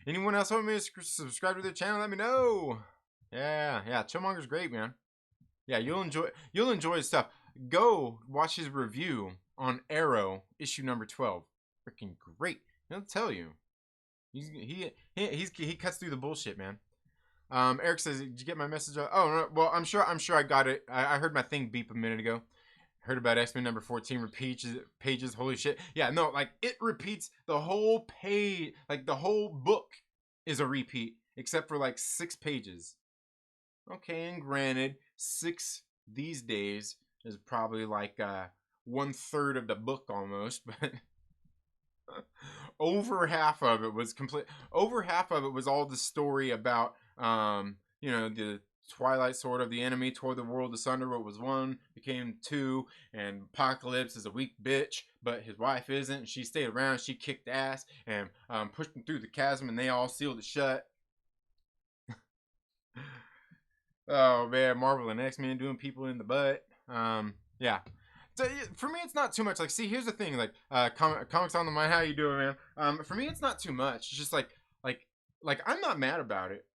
Anyone else want me to subscribe to their channel? Let me know. Yeah, Chillmonger's great, man. Yeah, you'll enjoy his stuff. Go watch his review on Arrow issue number 12. Freaking great. He'll tell you. He cuts through the bullshit, man. Eric says, did you get my message? Oh, no, well, I'm sure I got it. I heard my thing beep a minute ago. Heard about X-Men number 14 pages. Holy shit. Yeah, no, like it repeats the whole page. Like the whole book is a repeat except for like 6 pages. Okay, and granted, 6 these days is probably like 1/3 of the book almost, but over half of it was complete. Over half of it was all the story about the Twilight Sword of the enemy tore the world asunder. What was 1 became 2, and Apocalypse is a weak bitch, but his wife isn't. She stayed around. She kicked ass and pushed him through the chasm, and they all sealed it shut. Oh man, Marvel and X-Men doing people in the butt. Yeah. So for me, it's not too much. Like, see, here's the thing. Like, comics on the mind. How you doing, man? For me, it's not too much. It's just like I'm not mad about it.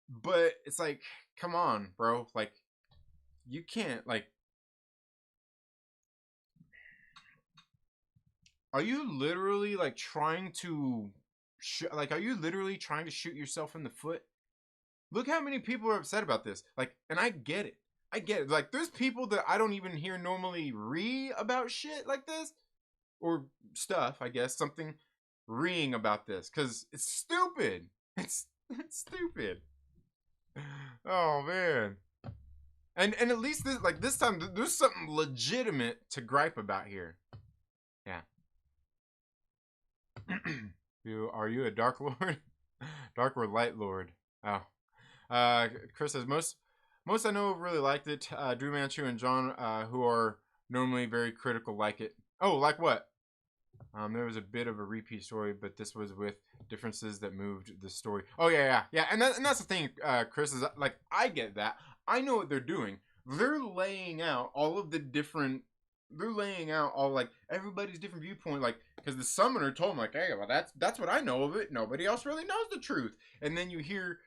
But it's like, come on, bro. Like, you can't, like, are you literally like trying to shoot yourself in the foot? Look how many people are upset about this. Like, and I get it. Like, there's people that I don't even hear normally about shit like this. Or stuff, I guess. Something reeing about this. Because it's stupid. It's stupid. Oh, man. And at least this time, there's something legitimate to gripe about here. Yeah. Are you a Dark Lord? Dark or Light Lord? Oh. Chris says, most I know have really liked it. Drew Manchu and John, who are normally very critical, like it. Oh, like what? There was a bit of a repeat story, but this was with differences that moved the story. Oh, yeah. And that's the thing, Chris, is like, I get that. I know what they're doing. They're laying out all like everybody's different viewpoint, like, because the summoner told him, like, hey, well, that's what I know of it. Nobody else really knows the truth. And then you hear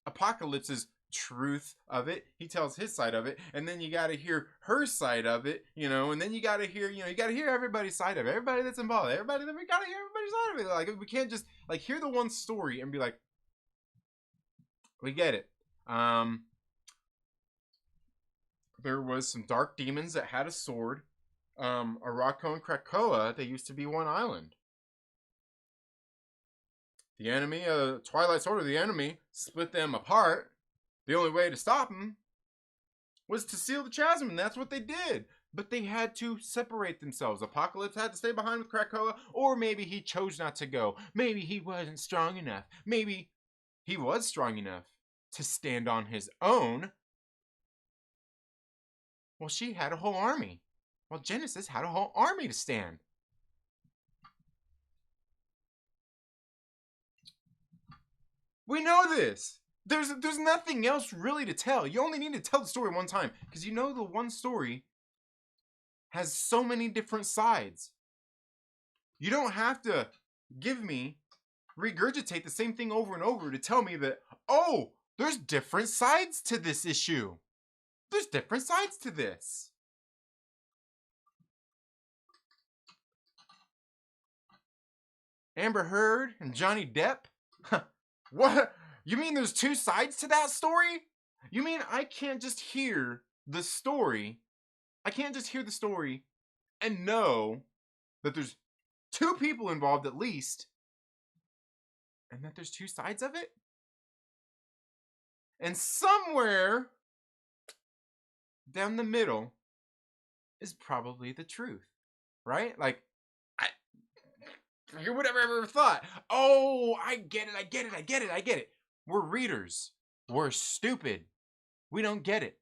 Apocalypse's truth of it. He tells his side of it, and then you got to hear her side of it, and then you got to hear, everybody's side of it, everybody that's involved, we got to hear everybody's side of it. Like, we can't just like hear the one story and be like, we get it. there was some dark demons that had a sword. Arakko and Krakoa, they used to be one island. The enemy, Twilight Sword of the enemy, split them apart. The only way to stop them was to seal the chasm, and that's what they did. But they had to separate themselves. Apocalypse had to stay behind with Krakoa, or maybe he chose not to go. Maybe he wasn't strong enough. Maybe he was strong enough to stand on his own. Well, she had a whole army. Well, Genesis had a whole army to stand. We know this. There's nothing else really to tell. You only need to tell the story one time, because you know the one story has so many different sides. You don't have to regurgitate the same thing over and over to tell me that, oh, there's different sides to this issue. There's different sides to this. Amber Heard and Johnny Depp? What? You mean there's two sides to that story? You mean I can't just hear the story? I can't just hear the story and know that there's two people involved at least, and that there's two sides of it? And somewhere down the middle is probably the truth, right? Like, who would have ever thought, oh, I get it. We're readers. We're stupid. We don't get it.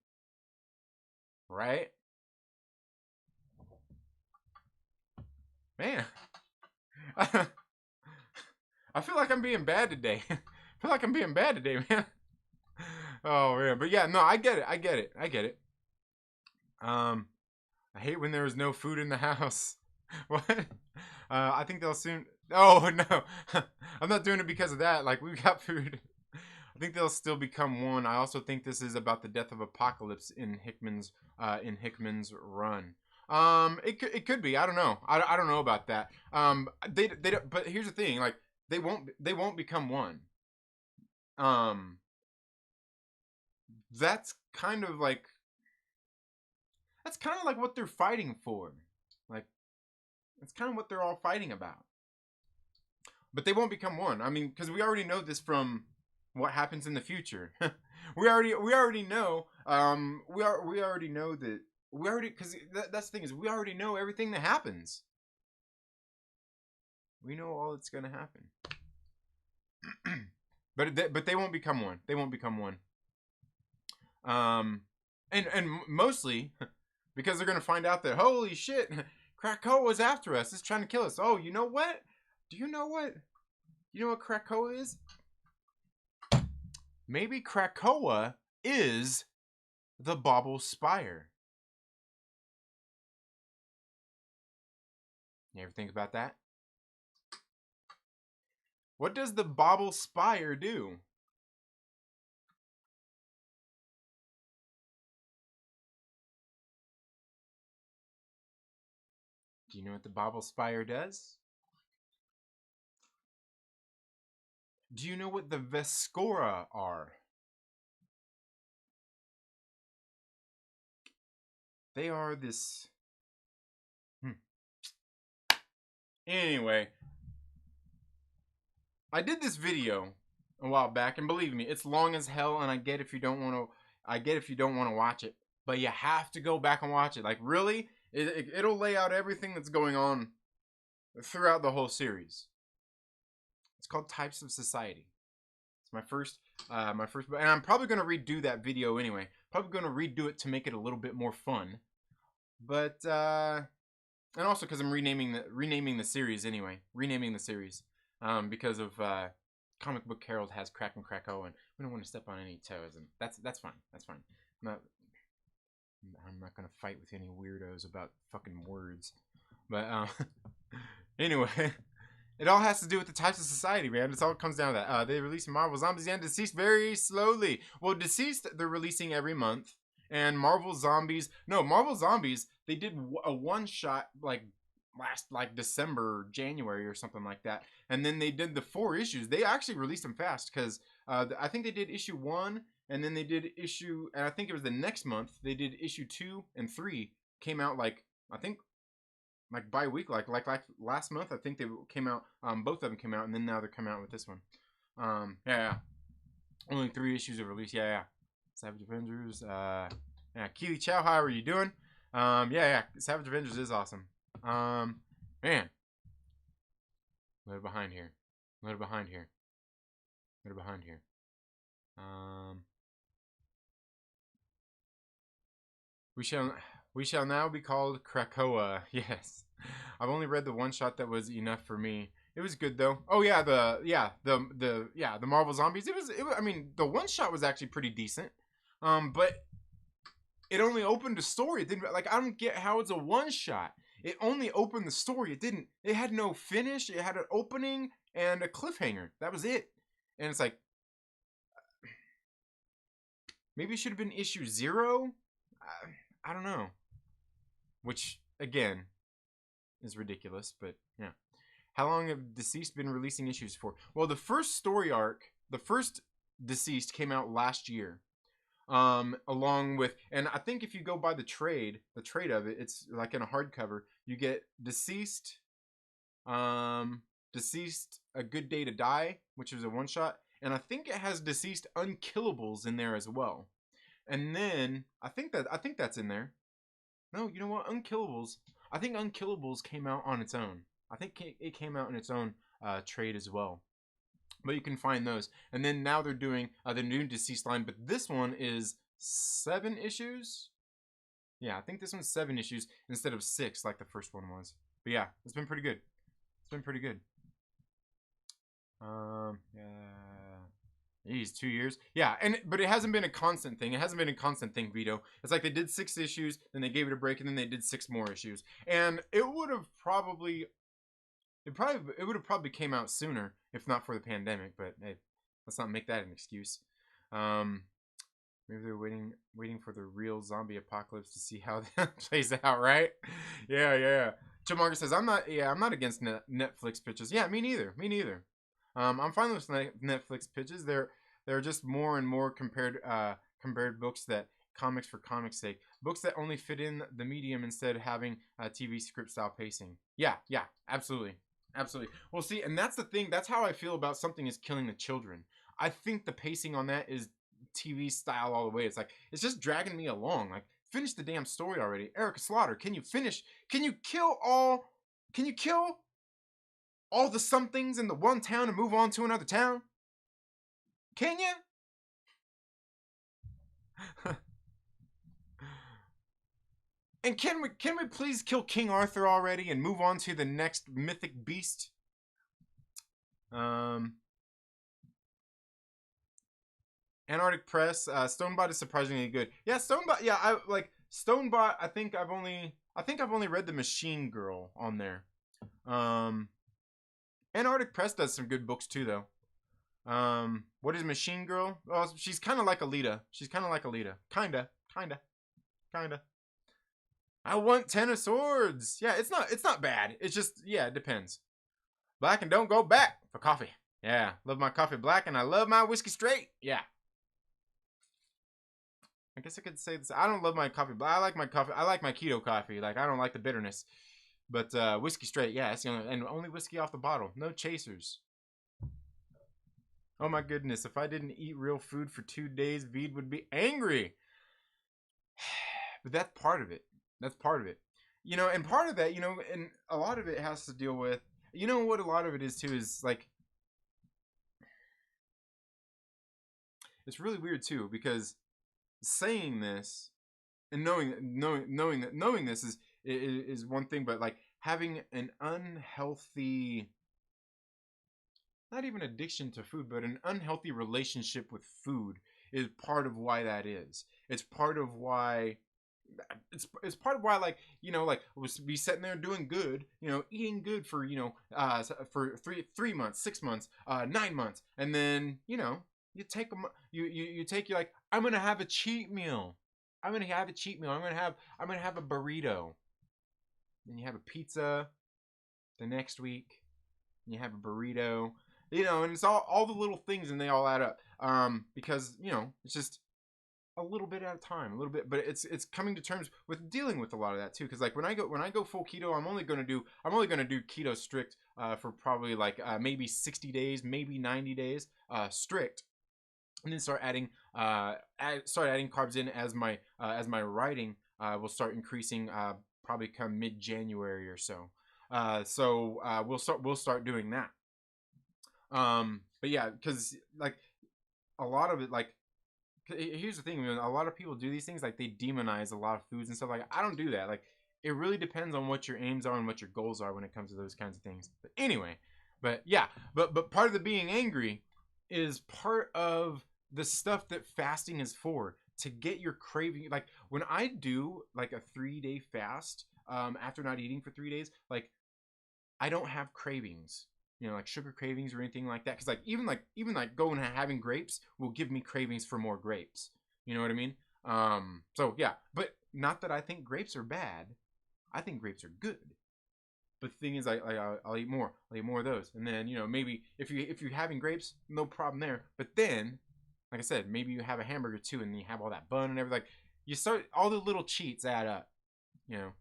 Right? Man. I feel like I'm being bad today. Man. Oh, man. But yeah, no, I get it. I hate when there was no food in the house. What? I think they'll soon... Oh, no. I'm not doing it because of that. Like, we've got food. I think they'll still become one. I also think this is about the death of Apocalypse in Hickman's run. It could be. I don't know. I don't know about that. They don't, but here's the thing. Like, they won't become one. That's kind of like what they're fighting for. Like, that's kind of what they're all fighting about. But they won't become one. I mean, because we already know this from what happens in the future. we already know. We already know that. Because that's the thing is, we already know everything that happens. We know all that's gonna happen. but they won't become one. They won't become one. And mostly because they're gonna find out that, holy shit, Krakoa was after us. It's trying to kill us. Oh, you know what? Do you know what? You know what Krakoa is? Maybe Krakoa is the Bauble Spire. You ever think about that? What does the Bauble Spire do? Do you know what the Bauble Spire does? Do you know what the Vescora are? They are this... Anyway, I did this video a while back, and believe me, it's long as hell, and I get if you don't want to watch it, but you have to go back and watch it. Like, really, it'll lay out everything that's going on throughout the whole series. It's called Types of Society. It's my first, and I'm probably gonna redo that video anyway. Probably gonna redo it to make it a little bit more fun, but and also because I'm renaming the series anyway. Renaming the series because of Comic Book Herald has Crack and Krakoa, and we don't want to step on any toes, and that's fine. That's fine. I'm not gonna fight with any weirdos about fucking words, but anyway. It all has to do with the Types of Society, man. It's all comes down to that. They release Marvel Zombies and Deceased very slowly. Well, Deceased, they're releasing every month. And Marvel Zombies, they did a one-shot, like, last, like, December, January or something like that. And then they did the 4 issues. They actually released them fast, because I think they did issue 1, and then they did issue, and I think it was the next month they did issue 2 and 3 came out like I think like bi-week, like last month I think they came out. Both of them came out, and then now they're coming out with this one. Yeah. Only 3 issues of release. Yeah. Savage Avengers. Yeah. Keely Chow, how are you doing? Yeah. Savage Avengers is awesome. Man. A little behind here. We shall now be called Krakoa. Yes. I've only read the one shot that was enough for me. It was good though. Oh yeah, the Marvel Zombies. It was I mean, the one shot was actually pretty decent. But it only opened a story. It didn't, like, I don't get how it's a one shot. It only opened the story. It had no finish. It had an opening and a cliffhanger. That was it. And it's like, maybe it should have been issue 0. I don't know. Which, again, is ridiculous, but yeah. How long have Deceased been releasing issues for? Well, the first story arc, the first Deceased came out last year. Along with, and I think if you go by the trade of it, it's like in a hardcover, you get Deceased, Deceased A Good Day to Die, which is a one shot, and I think it has Deceased Unkillables in there as well. And then I think that's in there. No, you know what? Unkillables. I think Unkillables came out on its own. I think it came out in its own trade as well. But you can find those. And then now they're doing the new Deceased line. But this one is 7 issues. Yeah, I think this one's 7 issues instead of 6 like the first one was. But yeah, it's been pretty good. Yeah. Geez, 2 years. Yeah, but it hasn't been a constant thing. It hasn't been a constant thing, Veedo. It's like they did 6 issues, then they gave it a break, and then they did 6 more issues. And it would have probably came out sooner if not for the pandemic. But hey, let's not make that an excuse. Maybe they're waiting for the real zombie apocalypse to see how that plays out, right? Yeah. Chamarga says, I'm not against Netflix pitches. Yeah, me neither. I'm fine with Netflix pitches. They're just more and more compared books that comics for comics' sake. Books that only fit in the medium instead of having TV script style pacing. Yeah, absolutely. Well, see, and that's the thing. That's how I feel about Something Is Killing the Children. I think the pacing on that is TV style all the way. It's like, it's just dragging me along. Like, finish the damn story already. Erica Slaughter, can you finish? Can you kill all the somethings in the one town and move on to another town? Can you? And can we please kill King Arthur already and move on to the next mythic beast? Antarctic Press, Stonebot is surprisingly good. Yeah, Stonebot. Yeah, I like Stonebot. I think I've only read the Machine Girl on there. Antarctic Press does some good books too, though. What is Machine Girl? Well, she's kind of like Alita. Kinda. I want 10 of Swords. Yeah, it's not bad. It's just, yeah, it depends. Black and don't go back for coffee. Yeah, love my coffee black and I love my whiskey straight. Yeah. I guess I could say this. I don't love my coffee black. I like my coffee. I like my keto coffee. Like, I don't like the bitterness. But whiskey straight, yeah, it's the only whiskey off the bottle. No chasers. Oh my goodness, if I didn't eat real food for 2 days, Veed would be angry. But that's part of it. You know, and part of that, you know, and a lot of it has to deal with, you know what a lot of it is too, is like, it's really weird too, because saying this and knowing this is one thing, but like having an unhealthy, not even addiction to food, but an unhealthy relationship with food is part of why that is. It's part of why, like, you know, like, we'll be sitting there doing good, you know, eating good for, you know, for 3 months, 6 months, 9 months, and then, you know, you take them, you're like, I'm gonna have a cheat meal. I'm gonna have a burrito. Then you have a pizza the next week. And you have a burrito. you know, and it's all the little things, and they all add up. Because, you know, it's just a little bit at a time, a little bit, but it's coming to terms with dealing with a lot of that too. Because like when I go full keto, I'm only gonna do keto strict for probably like maybe 60 days, maybe 90 days strict, and then start adding carbs in as my writing will start increasing probably come mid-January or so. We'll start doing that. But yeah, because like a lot of it, like, here's the thing, man, a lot of people do these things, like they demonize a lot of foods and stuff. Like, I don't do that. Like, it really depends on what your aims are and what your goals are when it comes to those kinds of things. But anyway, but yeah, but part of the being angry is part of the stuff that fasting is for, to get your craving. Like when I do like a 3-day fast, after not eating for 3 days, like I don't have cravings, you know, like sugar cravings or anything like that. Cause like even going and having grapes will give me cravings for more grapes. You know what I mean? So yeah, but not that I think grapes are bad. I think grapes are good. But the thing is, I'll eat more. I'll eat more of those. And then, you know, maybe if you're having grapes, no problem there. But then, like I said, maybe you have a hamburger too, and you have all that bun and everything. Like, you start, all the little cheats add up, you know,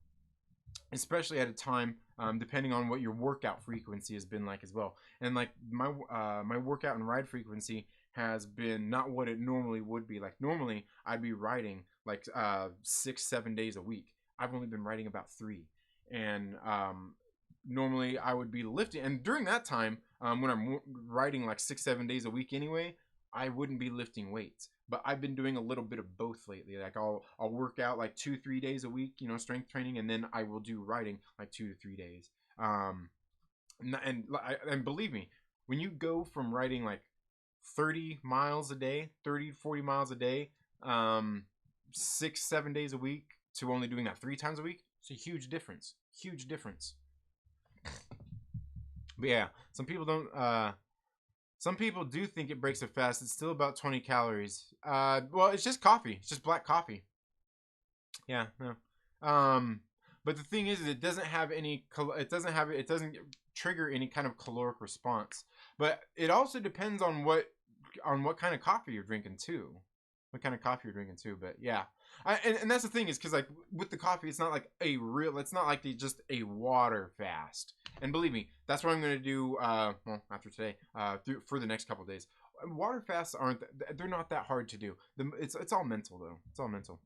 especially at a time, depending on what your workout frequency has been like as well. And like my workout and ride frequency has been not what it normally would be. Like normally I'd be riding like 6-7 days a week. I've only been riding about 3, and normally I would be lifting, and during that time, when I'm riding like 6-7 days a week anyway, I wouldn't be lifting weights. But I've been doing a little bit of both lately. Like I'll work out like 2-3 days a week, you know, strength training, and then I will do riding like 2 to 3 days. And believe me, when you go from riding like 30 miles a day, 30-40 miles a day, 6-7 days a week, to only doing that 3 times a week, it's a huge difference. Huge difference. But yeah, some people don't. Some people do think it breaks a fast. It's still about 20 calories. Well, it's just coffee. It's just black coffee. Yeah, no. But the thing is, it doesn't have any. It doesn't trigger any kind of caloric response. But it also depends on what kind of coffee you're drinking too. What kind of coffee you're drinking too. But yeah, and that's the thing, is because like with the coffee, it's not like it's not like just a water fast. And believe me, that's what I'm gonna do. Well, after today, for the next couple of days. Water fasts they're not that hard to do. It's all mental though. It's all mental.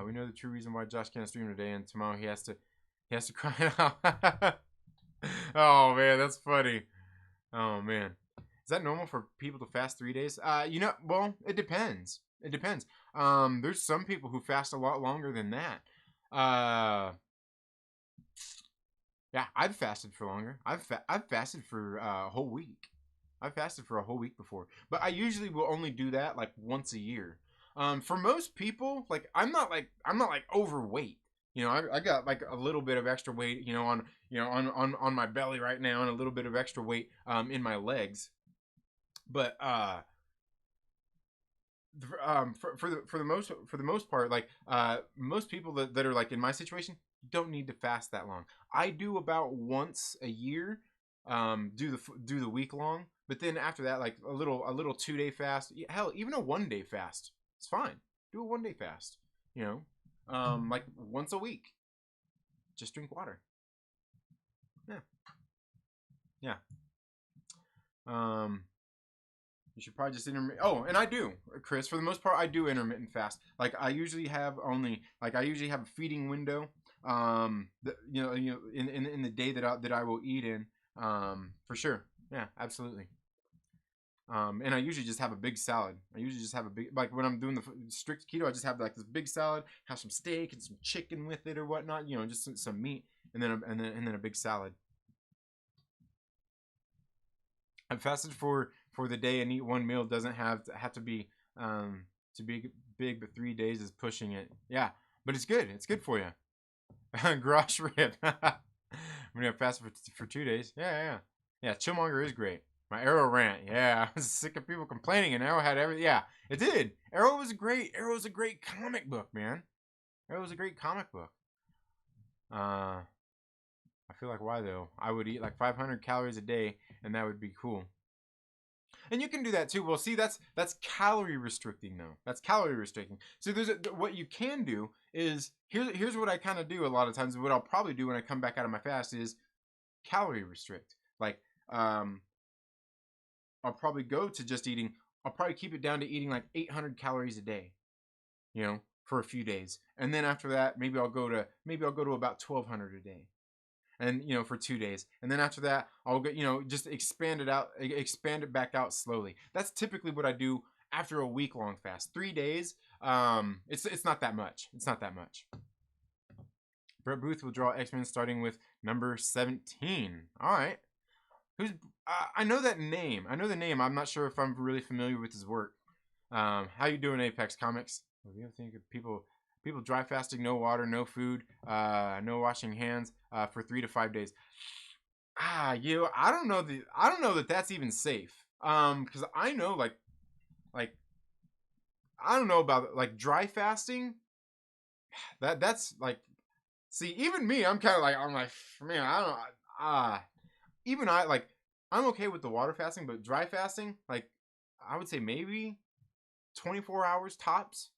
We know the true reason why Josh can't stream today, and tomorrow he has to cry it out. Oh man, that's funny. Oh man. Is that normal for people to fast 3 days? You know, well, it depends. It depends. There's some people who fast a lot longer than that. Yeah, I've fasted for longer. I've fasted for a whole week. I've fasted for a whole week before, but I usually will only do that like once a year. For most people, like I'm not like overweight. You know, I got like a little bit of extra weight, you know, on my belly right now, and a little bit of extra weight in my legs. But for the most part, like most people that are like in my situation don't need to fast that long. I do about once a year, do the week long, but then after that, like a little 2-day fast. Hell, even a 1-day fast, it's fine. Do a 1-day fast, you know, like once a week. Just drink water. Yeah. You should probably just intermittent. Oh, and I do, Chris. For the most part, I do intermittent fast. Like I usually have a feeding window. You know, in the day that I will eat in. For sure. Yeah, absolutely. And I usually just have a big salad. I usually just have a big, like when I'm doing the strict keto, I just have like this big salad, have some steak and some chicken with it or whatnot. You know, just some meat, and then a big salad. I'm fasted for the day and eat one meal. Doesn't have to be to be big, but 3 days is pushing it. Yeah, but it's good. It's good for you. Grosh rib. I'm gonna fast for 2 days. Yeah. Chillmonger is great. My Arrow rant. Yeah, I was sick of people complaining, and Arrow had everything. Yeah, it did. Arrow was great. Arrow's a great comic book, man. Arrow was a great comic book. I feel like, why though? I would eat like 500 calories a day, and that would be cool. And you can do that too. Well, see, that's calorie restricting though. That's calorie restricting. So what you can do is here's what I kind of do a lot of times. What I'll probably do when I come back out of my fast is calorie restrict. Like I'll probably go to just eating. I'll probably keep it down to eating like 800 calories a day, you know, for a few days, and then after that, maybe I'll go to about 1,200 a day, and you know, for 2 days, and then after that I'll get, you know, just expand it back out slowly. That's typically what I do after a week-long fast. 3 days, it's not that much. It's not that much. Brett Booth will draw X-Men starting with number 17. All right. Who's I know that name. I know the name. I'm not sure if I'm really familiar with his work. How you doing, Apex Comics? What do you think of people dry fasting, no water, no food, no washing hands for 3 to 5 days? You know, I don't know that that's even safe. Because I know like I don't know about like dry fasting. That's like, see, even me, I'm like, man, I don't even I like, I'm okay with the water fasting, but dry fasting, like, I would say maybe 24 hours tops.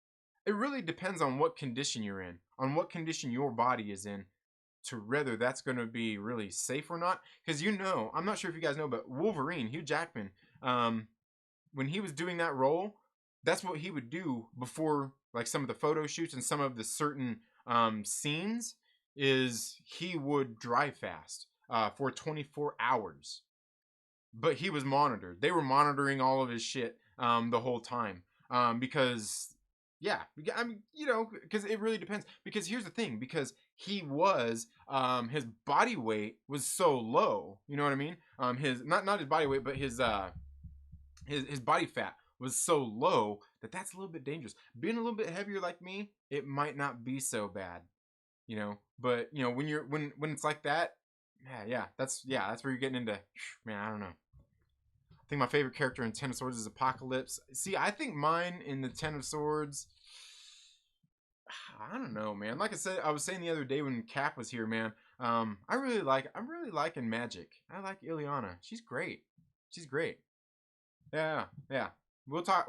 It really depends on what condition you're in, on what condition your body is in, to whether that's going to be really safe or not. Because, you know, I'm not sure if you guys know, but Wolverine, Hugh Jackman, when he was doing that role, that's what he would do before, like, some of the photo shoots and some of the certain scenes, is he would dry fast for 24 hours. But he was monitored. They were monitoring all of his shit the whole time. Because, yeah, I mean, you know, because it really depends. Because here's the thing, because he was, his body weight was so low, you know what I mean? His not his body weight, but his body fat was so low that that's a little bit dangerous. Being a little bit heavier like me, it might not be so bad, you know. But you know, when it's like that, yeah, that's where you're getting into. Man, I don't know. I think my favorite character in Ten of Swords is Apocalypse. See, I think mine in the Ten of Swords, I don't know, man. Like I said, I was saying the other day when Cap was here, man. I'm really liking Magic. I like Ileana. She's great. She's great. Yeah. We'll talk,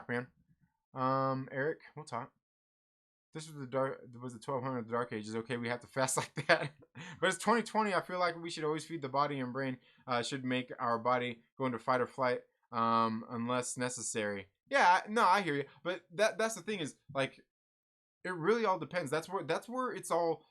man. Eric, we'll talk. This was the 1200 the Dark Ages. Okay, we have to fast like that. But it's 2020. I feel like we should always feed the body and brain. Should make our body go into fight or flight, unless necessary. Yeah, no, I hear you. But that's the thing, is like, it really all depends. That's where it's all.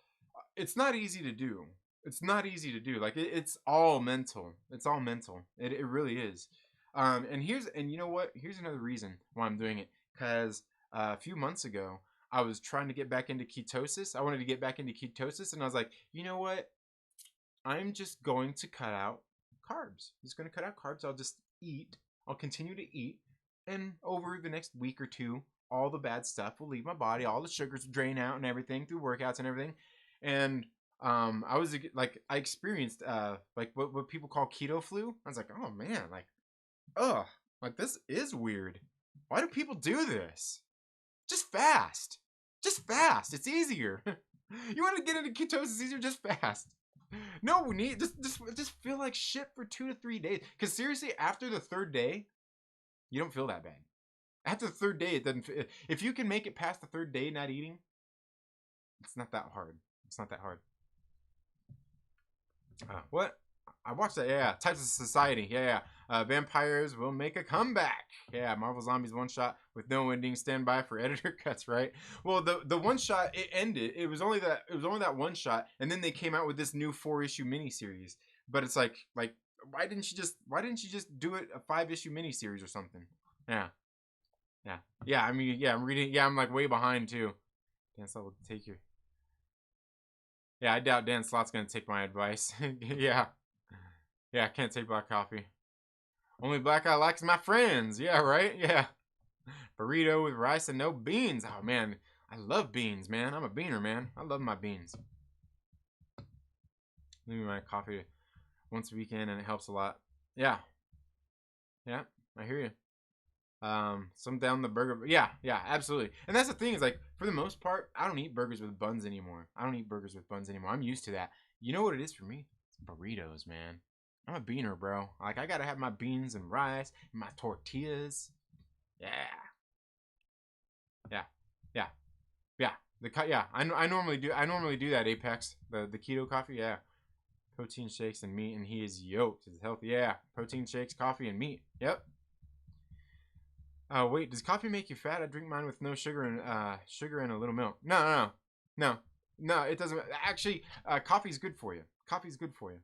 It's not easy to do. It's not easy to do. Like, it's all mental. It's all mental. It really is. And you know what? Here's another reason why I'm doing it. Because a few months ago, I was trying to get back into ketosis. I wanted to get back into ketosis, and I was like, you know what? I'm just going to cut out carbs. I'm just going to cut out carbs. I'll just eat. I'll continue to eat. And over the next week or two, all the bad stuff will leave my body. All the sugars will drain out and everything through workouts and everything. And I was like, I experienced like what people call keto flu. I was like, oh man, like, ugh, like, this is weird. Why do people do this? Just fast. Just fast. It's easier. You want to get into ketosis easier? Just fast. No need. Just feel like shit for 2 to 3 days. Because seriously, after the third day, you don't feel that bad. After the third day, it doesn't. If you can make it past the third day not eating, it's not that hard. It's not that hard. What? I watched that. Yeah. Types of Society. Yeah. Vampires will make a comeback. Yeah. Marvel Zombies one shot with no ending. Stand by for editor cuts. Right. Well, the one shot, it ended. It was only that one shot, and then they came out with this new 4-issue miniseries. But it's like why didn't you just do it a 5-issue miniseries or something? Yeah. I mean, yeah. I'm reading. Yeah. I'm like way behind too. Dan Slott will take your. Yeah, I doubt Dan Slott's gonna take my advice. Yeah. Yeah, I can't take black coffee. Only black I like is my friends. Yeah, right? Yeah. Burrito with rice and no beans. Oh, man. I love beans, man. I'm a beaner, man. I love my beans. Leaving my coffee once a weekend, and it helps a lot. Yeah. Yeah, I hear you. Some down the burger. Yeah, absolutely. And that's the thing, is like, for the most part, I don't eat burgers with buns anymore. I'm used to that. You know what it is for me? It's burritos, man. I'm a beaner, bro. Like, I gotta have my beans and rice and my tortillas. Yeah. Yeah. Yeah. Yeah. I normally do that, Apex. The keto coffee, yeah. Protein shakes and meat, and he is yoked. It's healthy. Yeah. Protein shakes, coffee, and meat. Yep. Wait, does coffee make you fat? I drink mine with no sugar and a little milk. No, it doesn't. Actually, coffee's good for you. Coffee's good for you.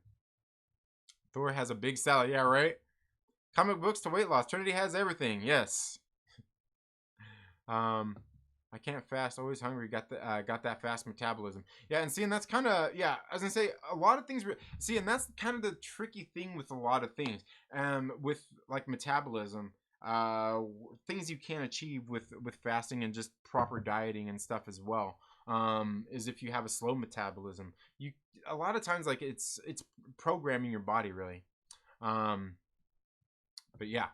Thor has a big salad. Yeah, right. Comic books to weight loss. Trinity has everything. Yes. I can't fast. Always hungry. Got that fast metabolism. Yeah, and see, and that's kind of, yeah. I was gonna say a lot of things. See, and that's kind of the tricky thing with a lot of things. With like metabolism. Things you can't achieve with fasting and just proper dieting and stuff as well, is if you have a slow metabolism. You a lot of times, like, it's programming your body, really. But yeah,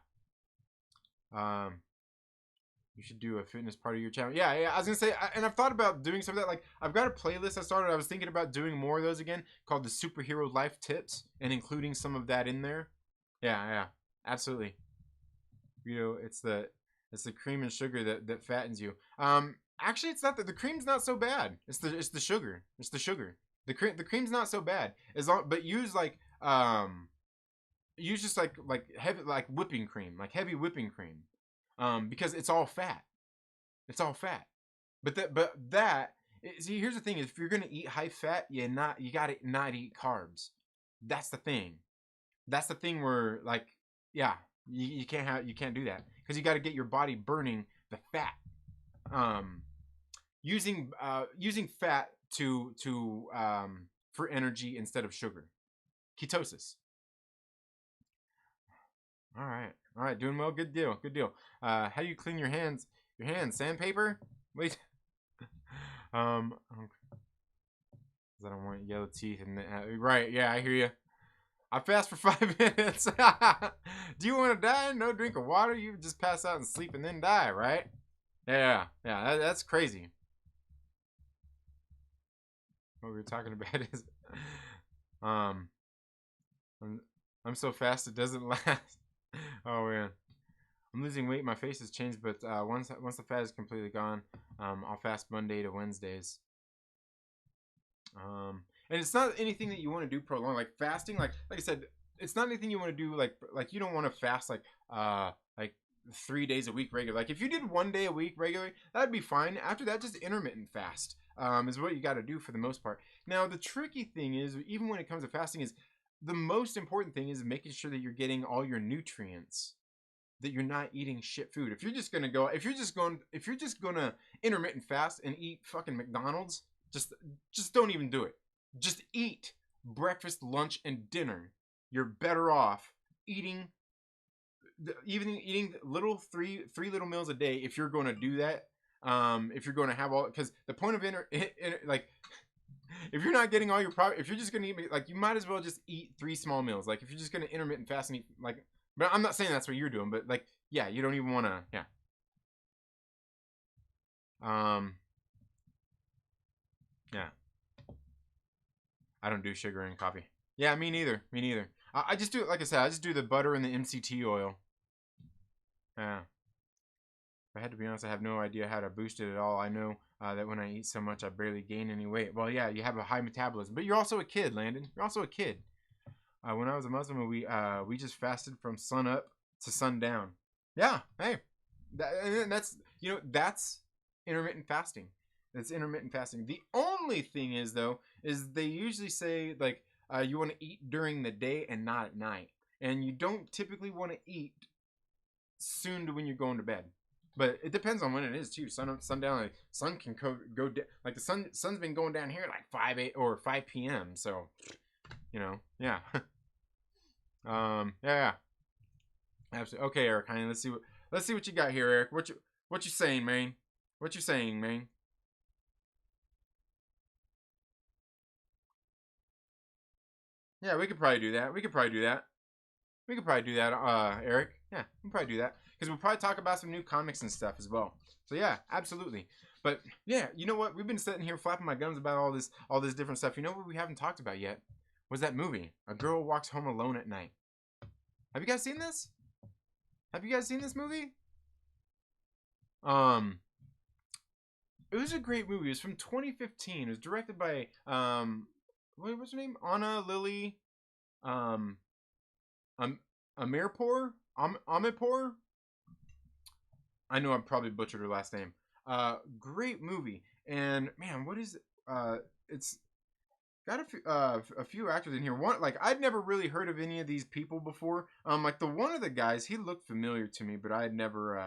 you should do a fitness part of your channel. Yeah, I was gonna say, and I've thought about doing some of that. Like, I've got a playlist I started. I was thinking about doing more of those again, called the Superhero Life Tips, and including some of that in there. Yeah, absolutely. You know, it's the cream and sugar that fattens you. Actually, it's not the cream's not so bad. It's the sugar. It's the sugar. The cream's not so bad. But use just like heavy, like whipping cream, like heavy whipping cream. Because it's all fat. It's all fat. But see, here's the thing: is if you're gonna eat high fat, you gotta not eat carbs. That's the thing. That's the thing where, like, yeah. You can't do that, because you got to get your body burning the fat, using fat for energy instead of sugar, ketosis. All right, doing well. Good deal. How do you clean your hands? Sandpaper? Wait. I don't want yellow teeth and right. Yeah, I hear you. I fast for 5 minutes. Do you want to die? No drink of water? You just pass out and sleep and then die, right? Yeah, that's crazy. What we were talking about is, I'm so fast it doesn't last. Oh man, I'm losing weight. My face has changed, but once the fat is completely gone, I'll fast Monday to Wednesdays. And it's not anything that you want to do prolonged, like fasting. Like I said, it's not anything you want to do like you don't want to fast like 3 days a week regular. Like if you did 1 day a week regularly, that'd be fine. After that, just intermittent fast is what you got to do for the most part. Now the tricky thing is, even when it comes to fasting, is the most important thing is making sure that you're getting all your nutrients, that you're not eating shit food. If you're just gonna intermittent fast and eat fucking McDonald's, just don't even do it. Just eat breakfast, lunch, and dinner. You're better off eating little three little meals a day if you're going to do that. If you're going to have all, because the point of like, if you're not getting all your if you're just going to eat, like, you might as well just eat 3 small meals. Like if you're just going to intermittent fast and eat, like, but I'm not saying that's what you're doing, but like, yeah, you don't even want to, yeah. Yeah. I don't do sugar in coffee. Yeah, me neither. I just do, like I said, I just do the butter and the MCT oil. Yeah. If I had to be honest, I have no idea how to boost it at all. I know that when I eat so much, I barely gain any weight. Well, yeah, you have a high metabolism, but you're also a kid, Landon. You're also a kid. When I was a Muslim, we just fasted from sun up to sundown. Yeah, hey, that's intermittent fasting. That's intermittent fasting. The only thing is, though, is they usually say, like, you want to eat during the day and not at night, and you don't typically want to eat soon to when you're going to bed. But it depends on when it is too. Sun up, sundown. Like, sun can go like the sun's been going down here at like 5 p.m. So, yeah. Yeah. Absolutely. Okay, Eric, honey, let's see what you got here, Eric. What you saying, man? What you saying, man? Yeah, we could probably do that. Eric. Yeah, we can probably do that. Because we'll probably talk about some new comics and stuff as well. So yeah, absolutely. But yeah, you know what? We've been sitting here flapping my gums about all this different stuff. You know what we haven't talked about yet? Was that movie? A Girl Walks Home Alone at Night. Have you guys seen this? Have you guys seen this movie? It was a great movie. It was from 2015. It was directed by what's her name? Anna Lily um Amirpour? Amirpour? I know I probably butchered her last name. Great movie. And man, what is it's got a few actors in here. One, like, I'd never really heard of any of these people before. Like the one of the guys, he looked familiar to me, but I had never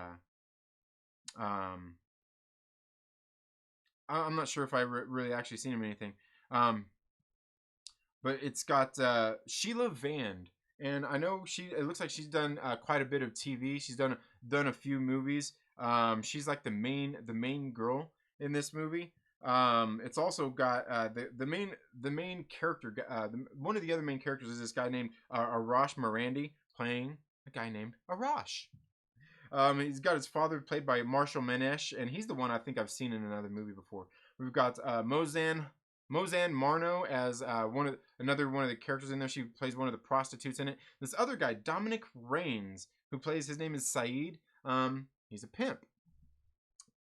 I'm not sure if I really actually seen him in anything. But it's got Sheila Vand, and I know it looks like she's done quite a bit of TV. She's done a few movies. She's like the main girl in this movie. It's also got the main character. One of the other main characters is this guy named Arash Morandi, playing a guy named Arash. He's got his father played by Marshall Manesh, and he's the one I think I've seen in another movie before. We've got Mozanne Marno as another one of the characters in there. She plays one of the prostitutes in it. This other guy, Dominic Raines, who plays, his name is Saeed. He's a pimp.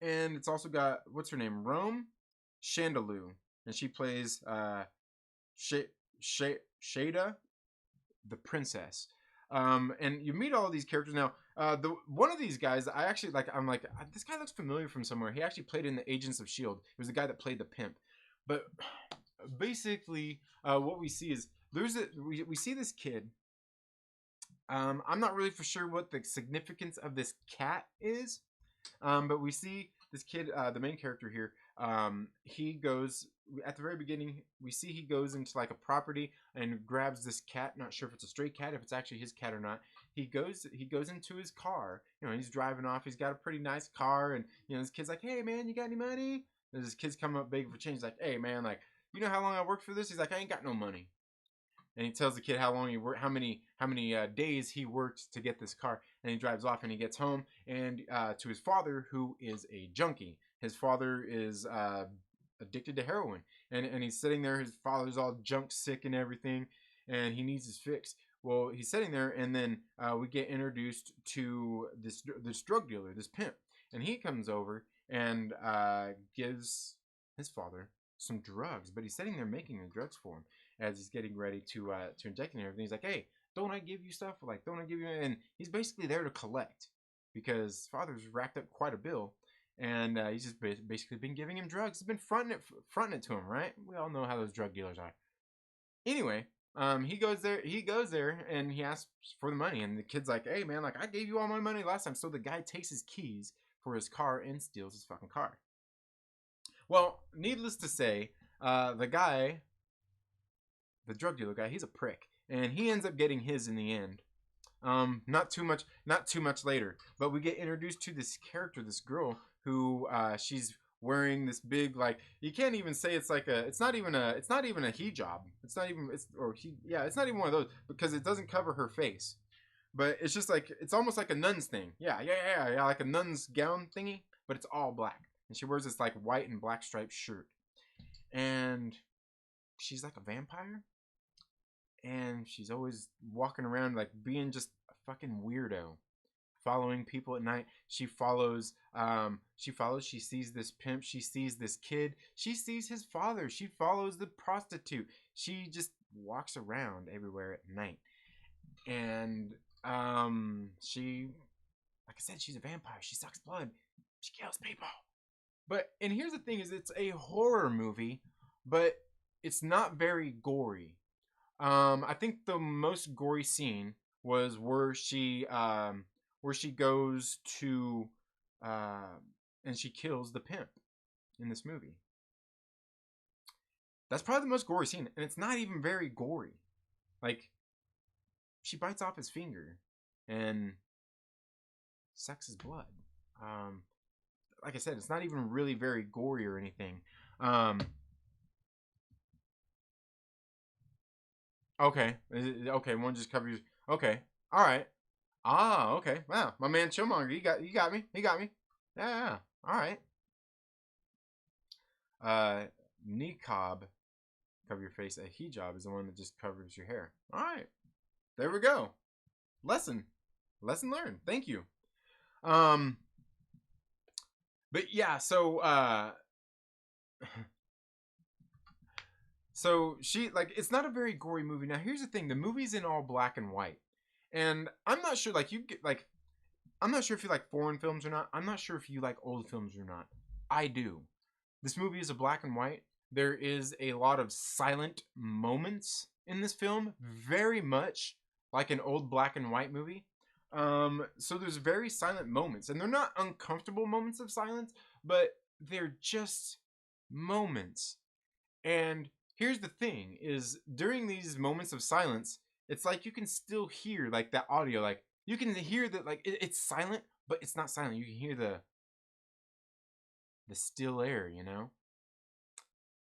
And it's also got, what's her name? Rome Chandaloo. And she plays Shada, the princess. And you meet all these characters. Now, one of these guys, I actually, like, I'm like, this guy looks familiar from somewhere. He actually played in the Agents of S.H.I.E.L.D. He was the guy that played the pimp. But basically, what we see is, we see this kid. I'm not really for sure what the significance of this cat is. But we see this kid, the main character here, he goes, at the very beginning, we see he goes into like a property and grabs this cat. Not sure if it's a stray cat, if it's actually his cat or not. He goes into his car, he's driving off. He's got a pretty nice car, and this kid's like, "Hey man, you got any money?" And this kid's coming up begging for change. He's like, "Hey man, like, you know how long I worked for this?" He's like, "I ain't got no money." And he tells the kid how long he worked, how many days he worked to get this car. And he drives off, and he gets home, and to his father, who is a junkie. His father is addicted to heroin, and he's sitting there. His father's all junk sick and everything, and he needs his fix. Well, he's sitting there, and then we get introduced to this drug dealer, this pimp, and he comes over and gives his father some drugs, but he's sitting there making the drugs for him as he's getting ready to inject and everything. He's like, "Hey, don't I give you stuff? Like, don't I give you?" And he's basically there to collect, because father's racked up quite a bill, and he's just basically been giving him drugs. He's been fronting it to him, right? We all know how those drug dealers are. Anyway, he goes there, and he asks for the money, and the kid's like, "Hey man, like, I gave you all my money last time." So the guy takes his keys for his car and steals his fucking car. Well, needless to say, the drug dealer guy, he's a prick, and he ends up getting his in the end. Not too much later, but we get introduced to this character, this girl, who she's wearing this big, like, you can't even say it's like it's not even a hijab. It's not even one of those, because it doesn't cover her face. But it's just like, it's almost like a nun's thing. Yeah, like a nun's gown thingy, but it's all black. And she wears this like white and black striped shirt. And she's like a vampire. And she's always walking around like being just a fucking weirdo, following people at night. She sees this pimp, she sees this kid, she sees his father, she follows the prostitute. She just walks around everywhere at night. And she, like I said, she's a vampire. She sucks blood. She kills people. And here's the thing, is it's a horror movie, but it's not very gory. I think the most gory scene was where she goes to and she kills the pimp in this movie. That's probably the most gory scene, and it's not even very gory. Like, she bites off his finger and sucks his blood. Like I said, it's not even really very gory or anything. Okay. Okay, one just covers. Okay. All right. Ah, okay. Wow, my man Chillmonger, he got me. Yeah. All right. niqab, cover your face. A hijab is the one that just covers your hair. All right, there we go. Lesson learned. Thank you. But yeah, so she, like, it's not a very gory movie. Now here's the thing: the movie's in all black and white, and I'm not sure, like, you get, like, I'm not sure if you like foreign films or not. I'm not sure if you like old films or not. I do. This movie is a black and white. There is a lot of silent moments in this film, very much like an old black and white movie. So there's very silent moments, and they're not uncomfortable moments of silence, but they're just moments. And here's the thing: is during these moments of silence, it's like you can still hear like that audio, like you can hear that, like it's silent, but it's not silent. You can hear the still air, you know,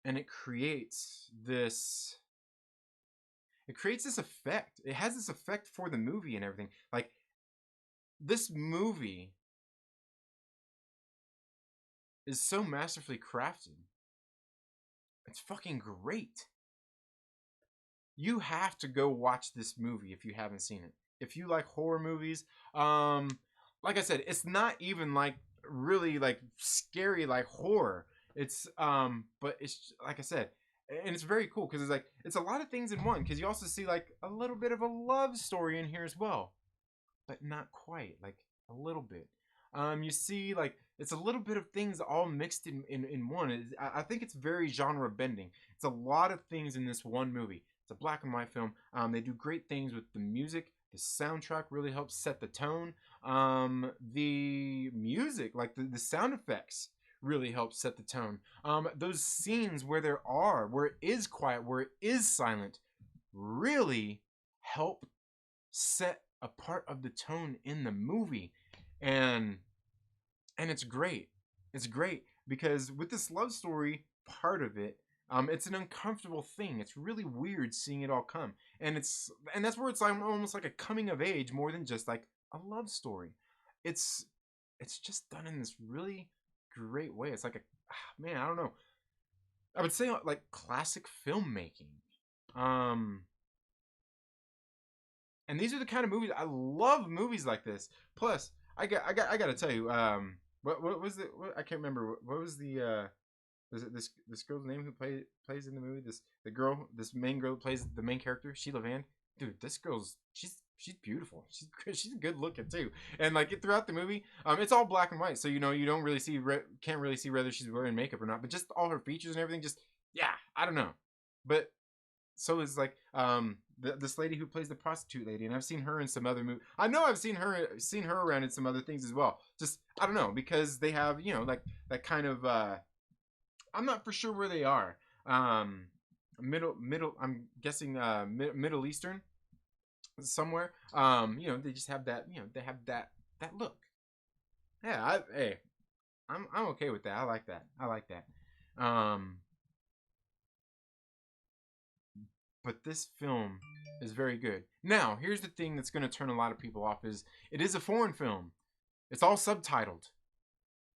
and it creates this effect. It has this effect for the movie and everything. Like, this movie is so masterfully crafted. It's fucking great. You have to go watch this movie if you haven't seen it. If you like horror movies, like I said, it's not even like really like scary like horror. It's but it's, like I said, and it's very cool because it's a lot of things in one, because you also see like a little bit of a love story in here as well, but not quite, like a little bit. You see, like, it's a little bit of things all mixed in one. I think it's very genre bending. It's a lot of things in this one movie. It's a black and white film. They do great things with the music. The soundtrack really helps set the tone. The music, like the sound effects, really help set the tone. Those scenes where it is quiet, where it is silent, really help set a part of the tone in the movie. And it's great. It's great because with this love story part of it, it's an uncomfortable thing. It's really weird seeing it all come, and that's where it's like almost like a coming of age more than just like a love story. It's just done in this really great way. It's like man, I don't know. I would say like classic filmmaking. And these are the kind of movies I love. Movies like this. Plus, I got to tell you, what was the, I can't remember, what was the was it this girl's name who plays in the movie, this main girl who plays the main character, Sheila Van. Dude, this girl's she's beautiful. She's good looking too. And like throughout the movie, it's all black and white, so you know you don't really see can't really see whether she's wearing makeup or not, but just all her features and everything, just yeah, I don't know. But so is like this lady who plays the prostitute lady, and I've seen her in some other movies. I know I've seen her around in some other things as well. Just I don't know, because they have, you know, like that kind of I'm not for sure where they are. Middle I'm guessing Middle Eastern somewhere. You know, they just have that, you know, they have that look. Yeah, I'm okay with that. I like that. But this film is very good. Now, here's the thing that's going to turn a lot of people off: is it is a foreign film. It's all subtitled.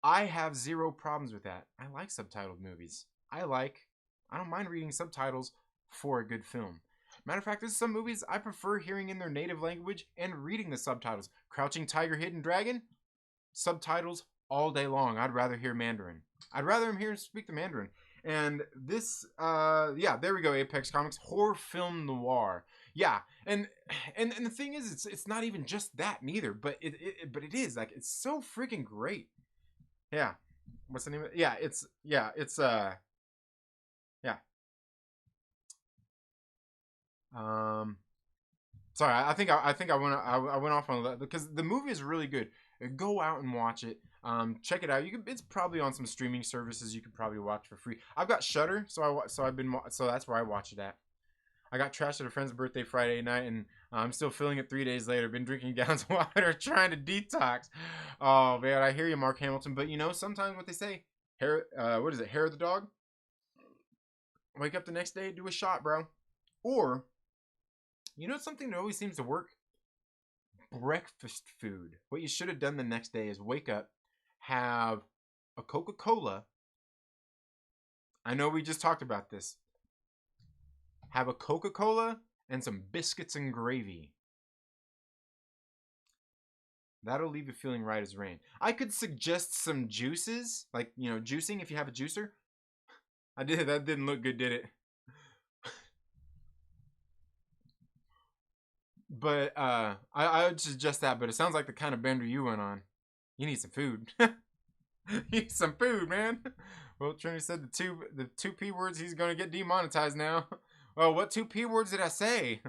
I have zero problems with that. I like subtitled movies. I don't mind reading subtitles for a good film. Matter of fact, there's some movies I prefer hearing in their native language and reading the subtitles. Crouching Tiger, Hidden Dragon, subtitles all day long. I'd rather hear Mandarin. I'd rather him hear speak the Mandarin. And this, yeah, there we go. Apex Comics horror film noir. Yeah, and the thing is, it's not even just that neither, but it is like it's so freaking great. Yeah, what's the name of it? Yeah, it's yeah. Sorry, I think I went off on that because the movie is really good. Go out and watch it. Check it out. It's probably on some streaming services. You could probably watch for free. I've got Shudder, so that's where I watch it at. I got trashed at a friend's birthday Friday night, and I'm still feeling it 3 days later. Been drinking gallons of water, trying to detox. Oh man, I hear you, Mark Hamilton. But you know, sometimes what they say, hair of the dog. Wake up the next day, do a shot, bro. Or, you know, something that always seems to work? Breakfast food. What you should have done the next day is wake up, have a Coca-Cola, I know we just talked about this. Have a Coca-Cola and some biscuits and gravy. That'll leave you feeling right as rain. I could suggest some juices, like, you know, juicing if you have a juicer. That didn't look good, did it? But I would suggest that, but it sounds like the kind of bender you went on. You need some food. You need some food, man. Well, Trinity said the two P words, he's gonna get demonetized now. Well, what two P words did I say?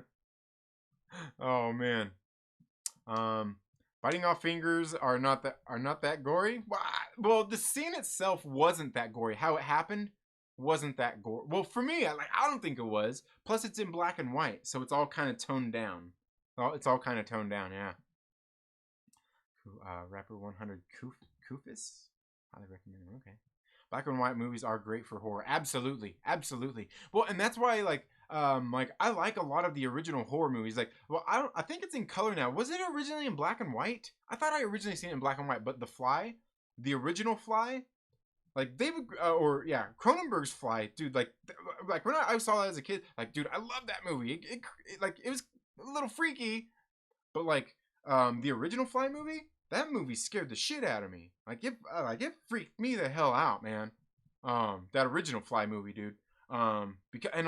Oh man. Biting off fingers are not that gory. Well, the scene itself wasn't that gory. How it happened wasn't that gory. Well, for me, I don't think it was. Plus, it's in black and white, so it's all kind of toned down. It's all kind of toned down, yeah. Rapper 100 Kufis? Highly recommend it. Okay. Black and white movies are great for horror. Absolutely, absolutely. Well, and that's why like I like a lot of the original horror movies. Like, well, I think it's in color now. Was it originally in black and white? I thought I originally seen it in black and white, but The Fly, the original Fly, like David Cronenberg's Fly, dude. Like when I saw that as a kid, like, dude, I love that movie. It was a little freaky, but like the original Fly movie. That movie scared the shit out of me. Like it freaked me the hell out, man. That original Fly movie, dude. And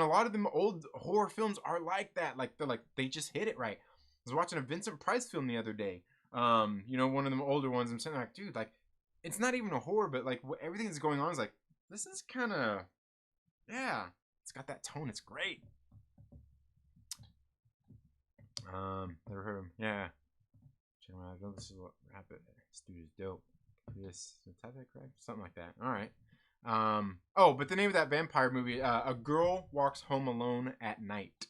a lot of them old horror films are like that. Like they just hit it right. I was watching a Vincent Price film the other day. You know, one of them older ones. I'm saying like, dude, like it's not even a horror, but like everything that's going on is like, this is kind of, yeah, it's got that tone. It's great. Never heard of him. Yeah. This is what Rapid. This dude is dope. This type that correct? Something like that. All right. Oh, but the name of that vampire movie, A Girl Walks Home Alone at Night.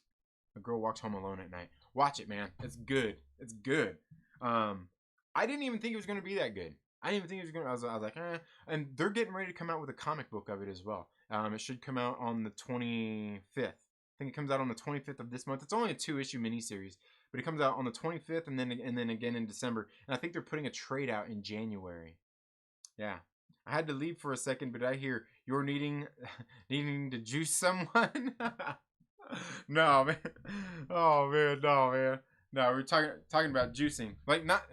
A Girl Walks Home Alone at Night. Watch it, man. It's good. It's good. I didn't even think it was gonna be that good. I didn't even think it was gonna. I was like, eh. And they're getting ready to come out with a comic book of it as well. It should come out on the 25th. I think it comes out on the 25th of this month. It's only a 2-issue miniseries. But it comes out on the 25th and then again in December. And I think they're putting a trade out in January. Yeah. I had to leave for a second, but I hear you're needing to juice someone. No, man. Oh man, no, man. No, we're talking about juicing. Like not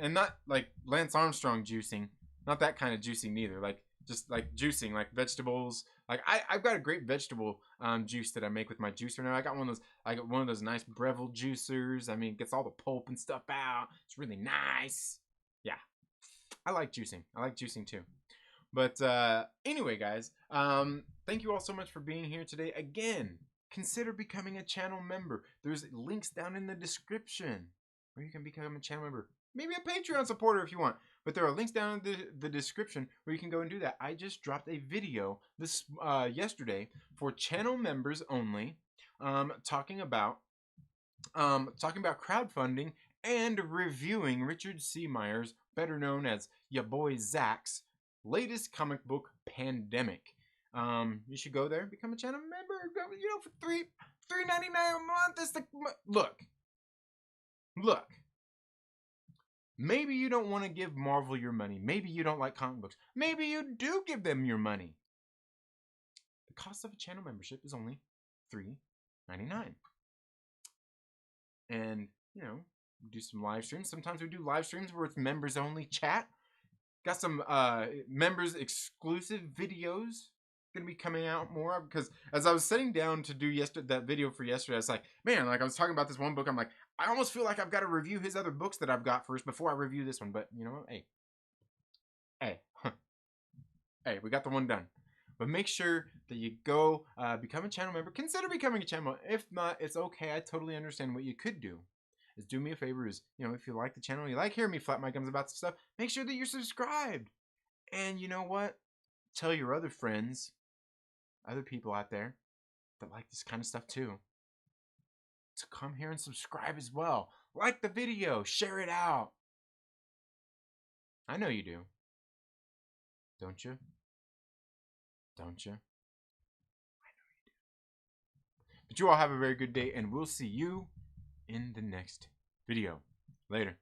like Lance Armstrong juicing. Not that kind of juicing neither. Like just like juicing, like vegetables. Like I've got a great vegetable juice that I make with my juicer now. I got one of those nice Breville juicers. I mean, it gets all the pulp and stuff out. It's really nice. Yeah, I like juicing. I like juicing too. But anyway, guys, thank you all so much for being here today. Again, consider becoming a channel member. There's links down in the description where you can become a channel member. Maybe a Patreon supporter if you want. But there are links down in the description where you can go and do that. I just dropped a video this yesterday for channel members only, talking about crowdfunding and reviewing Richard C. Myers, better known as ya boy Zach's latest comic book, Pandemic. You should go there, become a channel member. You know, for $3.99 a month. It's the look. Maybe you don't want to give Marvel your money. Maybe you don't like comic books. Maybe you do give them your money. The cost of a channel membership is only $3.99. And, you know, do some live streams. Sometimes we do live streams where it's members only chat. Got some members exclusive videos gonna be coming out more, because as I was sitting down to do that video for yesterday, I was like, man, like I was talking about this one book, I'm like, I almost feel like I've got to review his other books that I've got first before I review this one. But you know what? Hey, we got the one done. But make sure that you go become a channel member. Consider becoming a channel member. If not, it's okay. I totally understand. What you could do is do me a favor, is, you know, if you like the channel, you like hearing me flap my gums about stuff, make sure that you're subscribed. And you know what? Tell your other friends, other people out there that like this kind of stuff too, to come here and subscribe as well. Like the video, share it out. I know you do. Don't you? Don't you? I know you do. But you all have a very good day, and we'll see you in the next video. Later.